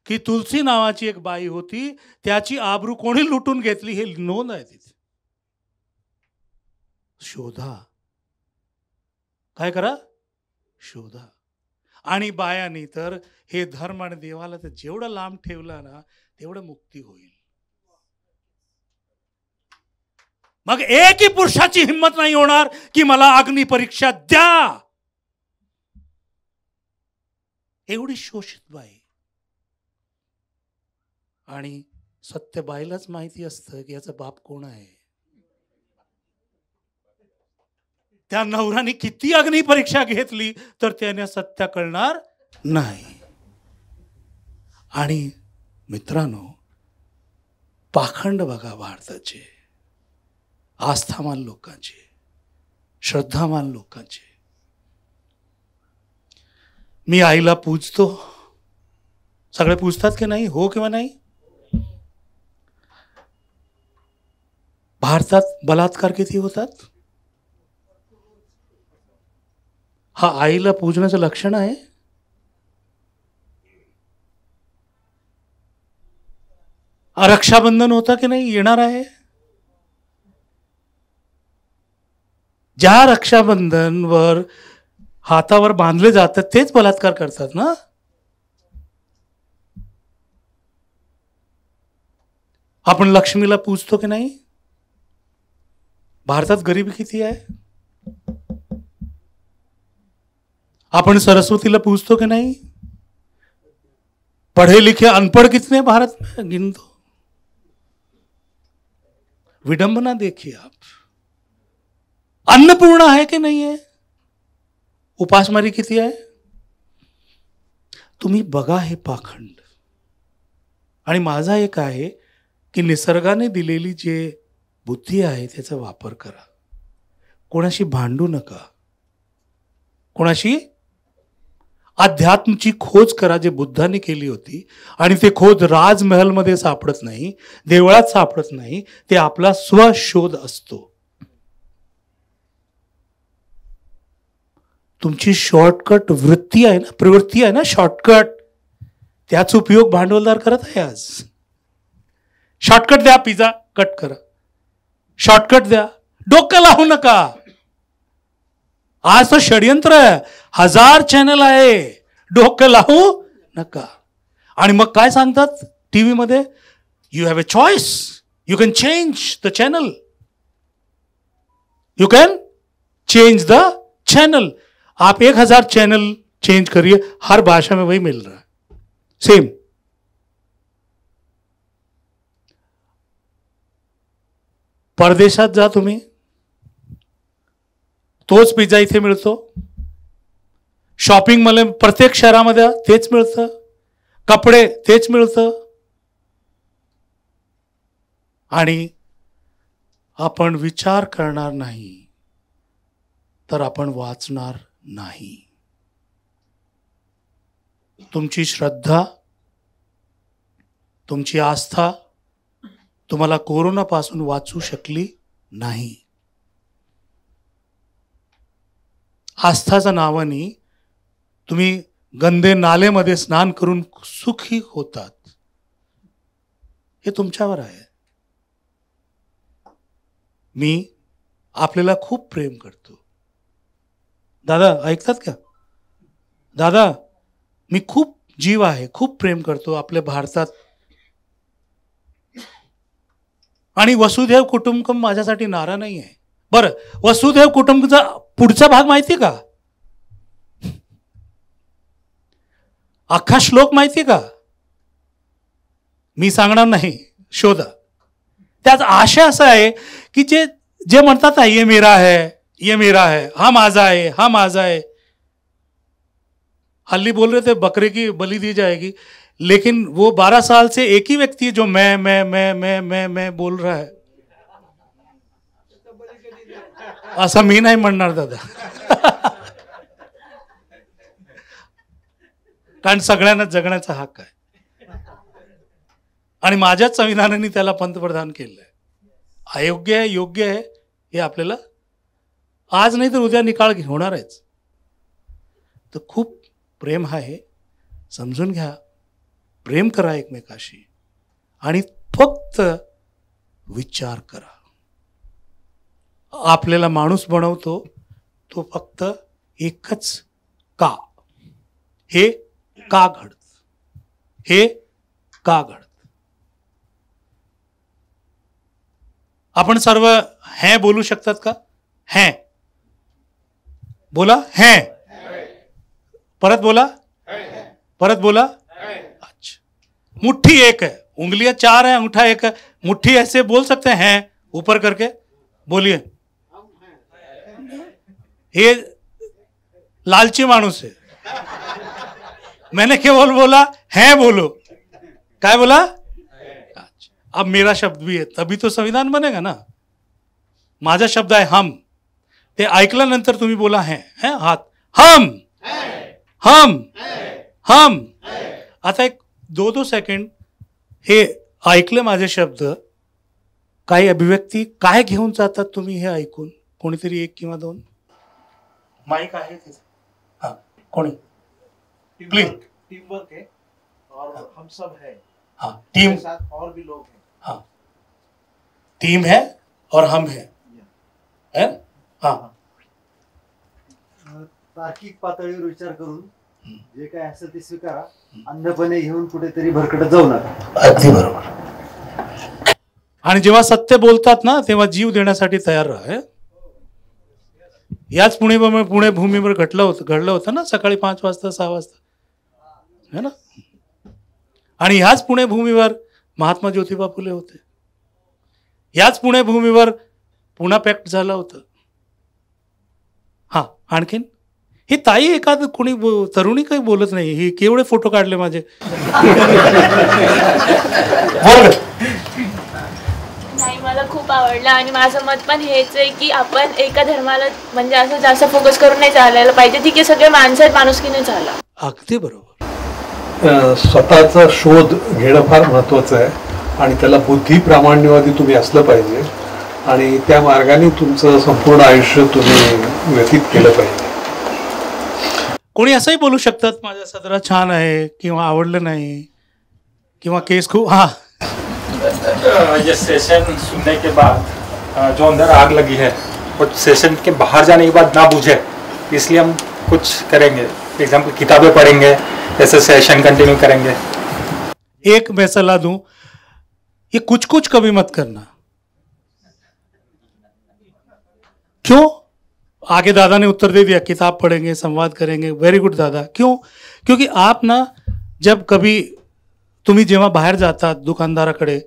की तुलसी नावाची एक बाई होती, त्याची आबरू कोणी लुटून घेतली हे नोंद आहे तिथे. शोधा, काय करा, शोधा. आणि बायानी तर हे धर्म आणि देवाला तर जेवढं लांब ठेवलं ना तेवढं मुक्ती होईल. मग एकही पुरुषाची हिंमत नाही होणार की मला अग्नी परीक्षा द्या. एवढी शोषित बाई. आणि सत्य बाईलाच माहिती असतं की याचा बाप कोण आहे. त्या नवऱ्याने किती अग्नी परीक्षा घेतली तर त्याने सत्य कळणार नाही. आणि मित्रांनो, पाखंड बघा भारताचे, आस्थावान लोकांचे, श्रद्धावान लोकांचे. मी आईला पूजतो, सगळे पूजतात की नाही, हो किंवा नाही? भारतात बलात्कार किती होतात? हा आईला पूजण्याचं लक्षण आहे? रक्षाबंधन होता की नाही, येणार आहे. ज्या रक्षाबंधनवर हातावर बांधले जातात तेच बलात्कार करतात ना. आपण लक्ष्मीला पूजतो की नाही? भारतात गरिबी किती आहे? आपण सरस्वतीला पूजतो कि नहीं? पढ़े लिखे अनपढ़ कितने भारत में, गिन दो. विडंबना देखिए आप. अन्नपूर्णा है कि नहीं है? उपासमारी किती आहे? तुम्ही बघा हे पाखंड. आणि माझा एक आहे की निसर्गाने दिलेली जे बुद्धी आहे त्याचा वापर करा. कोणाशी भांडू नका. कोणाशी अध्यात्मची खोज करा जे बुद्धाने केली होती. आणि ते खोज राजमहलमध्ये सापडत नाही, देवळात सापडत नाही, ते आपला स्वशोध असतो. तुमची शॉर्टकट वृत्ती आहे ना, प्रवृत्ती आहे ना, शॉर्टकट, त्याच उपयोग भांडवलदार करत आहे आज. शॉर्टकट द्या, पिझ्झा कट करा, शॉर्टकट द्या, डोकं लावू नका. आज तर षडयंत्र आहे, 1000 चॅनल आहे, डोकं लावू नका. आणि मग काय सांगतात टीव्ही मध्ये? You have a choice, you can change the channel, you can change the channel. आप 1000 चैनल चेंज करिए, हर भाषा में वही मिल रहा है, सेम. परदेशात जा तुम्ही, तोच पिझ्झा इथे मिळतो. शॉपिंग मध्ये प्रत्येक शहरामध्ये तेच मिळतं, कपडे तेच मिळतं. आणि आपण विचार करणार नाही तर आपण वाचणार नाही. तुमची श्रद्धा, तुमची आस्था तुम्हाला कोरोनापासून वाचू शकली नाही. आस्थाच्या नावाने तुम्ही गंदे नालेमध्ये स्नान करून सुखी होतात, हे तुमच्यावर आहे. मी आपल्याला खूप प्रेम करतो. दादा ऐकतात का? दादा, मी खूप जीव आहे, खूप प्रेम करतो आपल्या भारतात. आणि वसुधैव कुटुंबकम माझ्यासाठी नारा नाही आहे. बरं, वसुधैव कुटुंबचा पुढचा भाग माहिती का? अख्खा श्लोक माहिती का? मी सांगणार नाही, शोधा. त्याचा आशय असा आहे की जे जे म्हणतात ना, ये मेरा है, हा माझा आहे, हा माझा आहे. हल्ली बोल रहे थे बकरे की बलि दी जाएगी, लेकिन वो 12 साल से एक ही व्यक्ति है जो मैं बोल रहा है. असं मी नाही म्हणणार दादा. कारण सगळ्यांना जगण्याचा हक्क आहे आणि माझ्याच संविधानाने त्याला पंतप्रधान केलंय. अयोग्य आहे योग्य आहे हे आपल्याला आज नाही तर उद्या निकाल होणार आहेच. तर खूप प्रेम आहे, समजून घ्या, प्रेम करा एकमेकाशी आणि फक्त विचार करा. आपल्याला माणूस बनवतो तो फक्त एकच का, हे का घडत, हे का घडत. आपण सर्व है बोलू शकतात का? है बोला, है परत बोला, परत बोला. अच्छा, मुट्ठी एक है, उंगलियां 4 है, अंगूठा 1 है, मुट्ठी ऐसे बोल सकते हैं ऊपर करके, बोलिए. ये लालची माणूस है. मैंने केवल बोला है, बोलो. काय बोला? अच्छा, अब मेरा शब्द भी है, तभी तो संविधान बनेगा ना. माझा शब्द आहे हम, ते ऐकल्यानंतर तुम्ही बोला है, हात, हम हम हम. आता एक 2 सेकंड हे ऐकले माझे शब्द, काही अभिव्यक्ती काय घेऊन जातात तुम्ही हे ऐकून. कोणीतरी 1 किंवा 2 माईक आहे तिथे. हा, कोणी प्लीज. टीम वर्क है और हम सब है. हाँ, टीम के साथ और भी लोग हैं. हाँ, टीम है और हम है हाँ. तार्किक पातळीवर विचार करून जे काय असेल ते स्वीकारा, अंधपणे घेऊन कुठेतरी भरकटत जाऊ नका. अगदी बरोबर. आणि जेव्हा सत्य बोलतात ना तेव्हा जीव देण्यासाठी तयार राहा. याच पुणे भूमीवर घडलं होतं ना सकाळी 5 वाजता 6 वाजता है ना. आणि ह्याच पुणे भूमीवर महात्मा ज्योतिबा फुले होते. याच पुणे भूमीवर पुणा पॅक्ट झालं होतं. हा, आणखीन ही ताई एखाद कोणी तरुणी काही बोलत नाही. ही केवढे फोटो काढले माझे. नाही, मला खूप आवडलं आणि माझं मत पण हेच आहे की आपण एका धर्माला म्हणजे असं जास्त फोकस करून नाही चालायला पाहिजे. ठीक आहे, सगळे माणसं आहेत, माणुसकीने चाला. अगदी बरोबर. स्वतःचा शोध घेणं फार महत्त्वाचं आहे आणि त्याला बुद्धी प्रामाण्यवादी तुम्ही असलं पाहिजे आणि त्या मार्गाने तुमचं संपूर्ण आयुष्य तुम्ही व्यतीत केलं पाहिजे. कोणी असंही बोलू शकतात माझा सदरा छान आहे किंवा आवडलं नाही किंवा केस खूप. हाँ, ये सेशन सुनने के बाद जो अंदर आग लगी है वो सेशन के बाहर जाने के बाद ना बुझे, इसलिए हम कुछ करेंगे. एग्जाम्पल किताबें पढ़ेंगे, ऐसे सेशन कंटिन्यू करेंगे. एक मैं सलाह दूं, ये कुछ कुछ कभी मत करना. क्यों? आगे दादा ने उत्तर दे दिया, किताब पढ़ेंगे, संवाद करेंगे. वेरी गुड दादा. क्यों? क्योंकि आप ना जब कभी तुम्ही जेव्हा बाहेर जातात दुकानदाराकडे,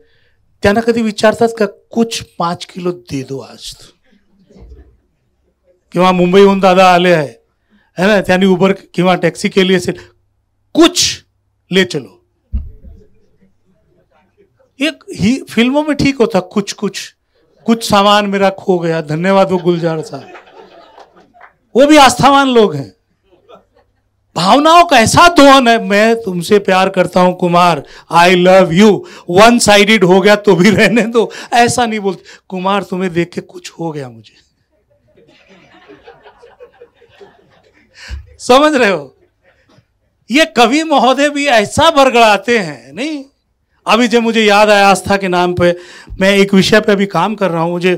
त्यांना कधी विचारतात का कुछ 5 किलो दे दो आज. किंवा मुंबईहून दादा आले आहे है ना, त्यांनी उबर किंवा टॅक्सी केली असेल, कुछ ले चलो. एक ही फिल्मों में ठीक होता, कुछ कुछ कुछ सामान मेरा खो गया, धन्यवाद वो गुलजार साहब. वो भी आस्थावान लोग हैं. भावनाओं का ऐसा दोहन है, मैं तुमसे प्यार करता हूं Kumar, I love you, 1 sided हो गया तो भी रहने दो, ऐसा नहीं बोलते. कुमार तुम्हें देख के कुछ हो गया मुझे. समझ रहे हो? ये कवि महोदय भी ऐसा बरगड़ाते हैं. नहीं, अभी जब मुझे याद आया आस्था के नाम पे मैं एक विषय पे अभी काम कर रहा हूं, मुझे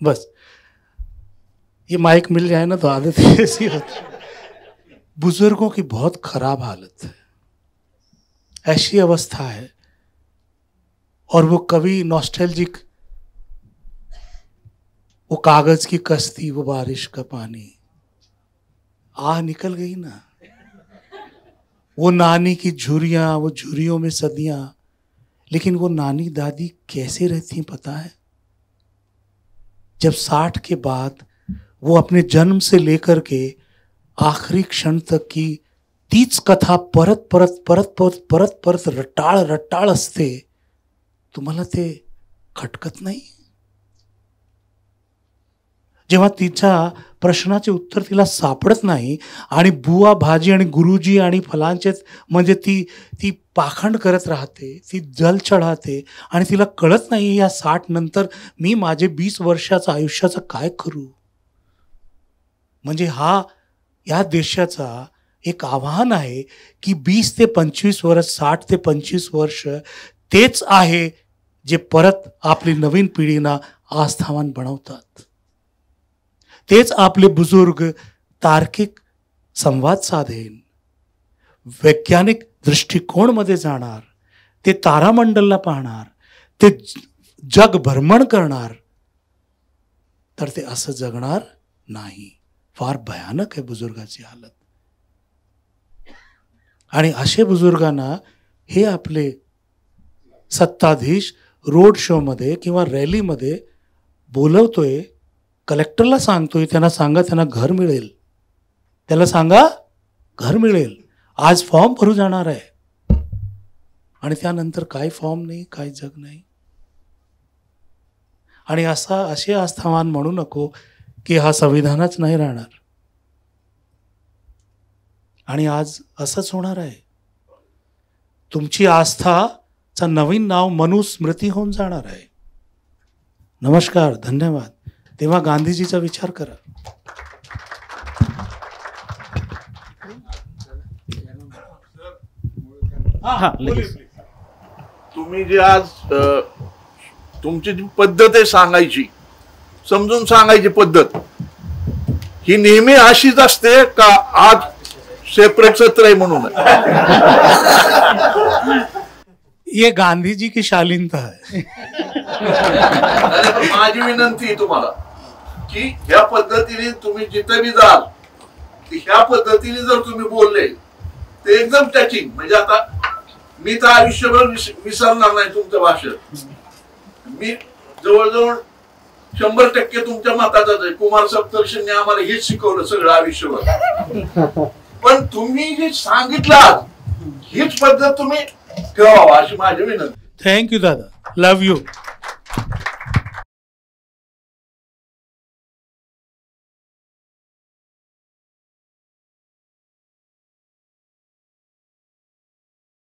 बस ये माइक मिल जाए ना तो आदत ऐसी होती. बुजुर्गों की बहुत खराब हालत है, ऐसी अवस्था है. और वो कवि नॉस्टैल्जिक, वो कागज की कश्ती, वो बारिश का पानी, निकल गई ना. वो नानी की झुरियां, वो झुरियों में सदियां, लेकिन वो नानी दादी कैसे रहती पता है? जब 60 के बाद वो अपने जन्म से लेकर के आखिरी क्षण तक की तीच कथा परत परत परत परत परत परत रटाळ रटाळ असते, तुम्हाला ते खटकत नाही? जेव्हा तिच्या प्रश्नाचे उत्तर तिला सापडत नाही आणि बुवा भाजी आणि गुरुजी आणि फलांचे म्हणजे ती पाखंड करत राहते, ती जल चढाते आणि तिला कळत नाही या 60 नंतर मी माझे 20 वर्षाचं आयुष्याचं काय करू. म्हणजे हा या देशाचा एक आव्हान आहे की 20 ते 25 वर्ष, 60 ते 25 वर्ष तेच आहे जे परत आपली नवीन पिढीना आस्थावान बनवतात. तेच आपले बुजुर्ग तार्किक संवाद साधेन, वैज्ञानिक दृष्टिकोनमध्ये जाणार, ते तारामंडलला पाहणार, ते जग भ्रमण करणार, तर ते असं जगणार नाही. फार भयानक आहे बुजुर्गाची हालत. आणि असे बुजुर्गांना हे आपले सत्ताधीश रोड शो मध्ये किंवा रॅलीमध्ये बोलवतोय, कलेक्टरला सांगतोय, त्यांना सांगा त्यांना घर मिळेल, त्याला सांगा घर मिळेल. आज फॉर्म भरू जाणार आहे आणि त्यानंतर काय फॉर्म नाही, काय जग नाही. आणि असे आस्थावान म्हणू नको की हा संविधानच नाही राहणार. आणि आज असंच होणार आहे. तुमची आस्थाचं नवीन नाव मनुस्मृती होऊन जाणार आहे. नमस्कार, धन्यवाद. तेव्हा गांधीजीचा विचार करा. तुम्ही जे आज तुमची जी पद्धत आहे सांगायची, समजून सांगायची पद्धत, ही नेहमी अशीच असते का आज सेपरेट सत्र आहे म्हणून? ये गांधीजी की शालीनता है. माझी विनंती आहे तुम्हाला की ह्या पद्धतीने तुम्ही जिथे बी जाल, ह्या पद्धतीने जर तुम्ही बोलले ते एकदम टचिंग. म्हणजे आता मी तर आयुष्यभर विसरणार नाही तुमचं भाषण. मी जवळजवळ 100% तुमच्या मताचाच आहे. कुमार सप्तर्षींनी आम्हाला हेच शिकवलं सगळं आयुष्यभर. पण तुम्ही जे सांगितलं हीच पद्धत तुम्ही ठेवावा अशी माझी विनंती. थँक्यू दादा, लव यू.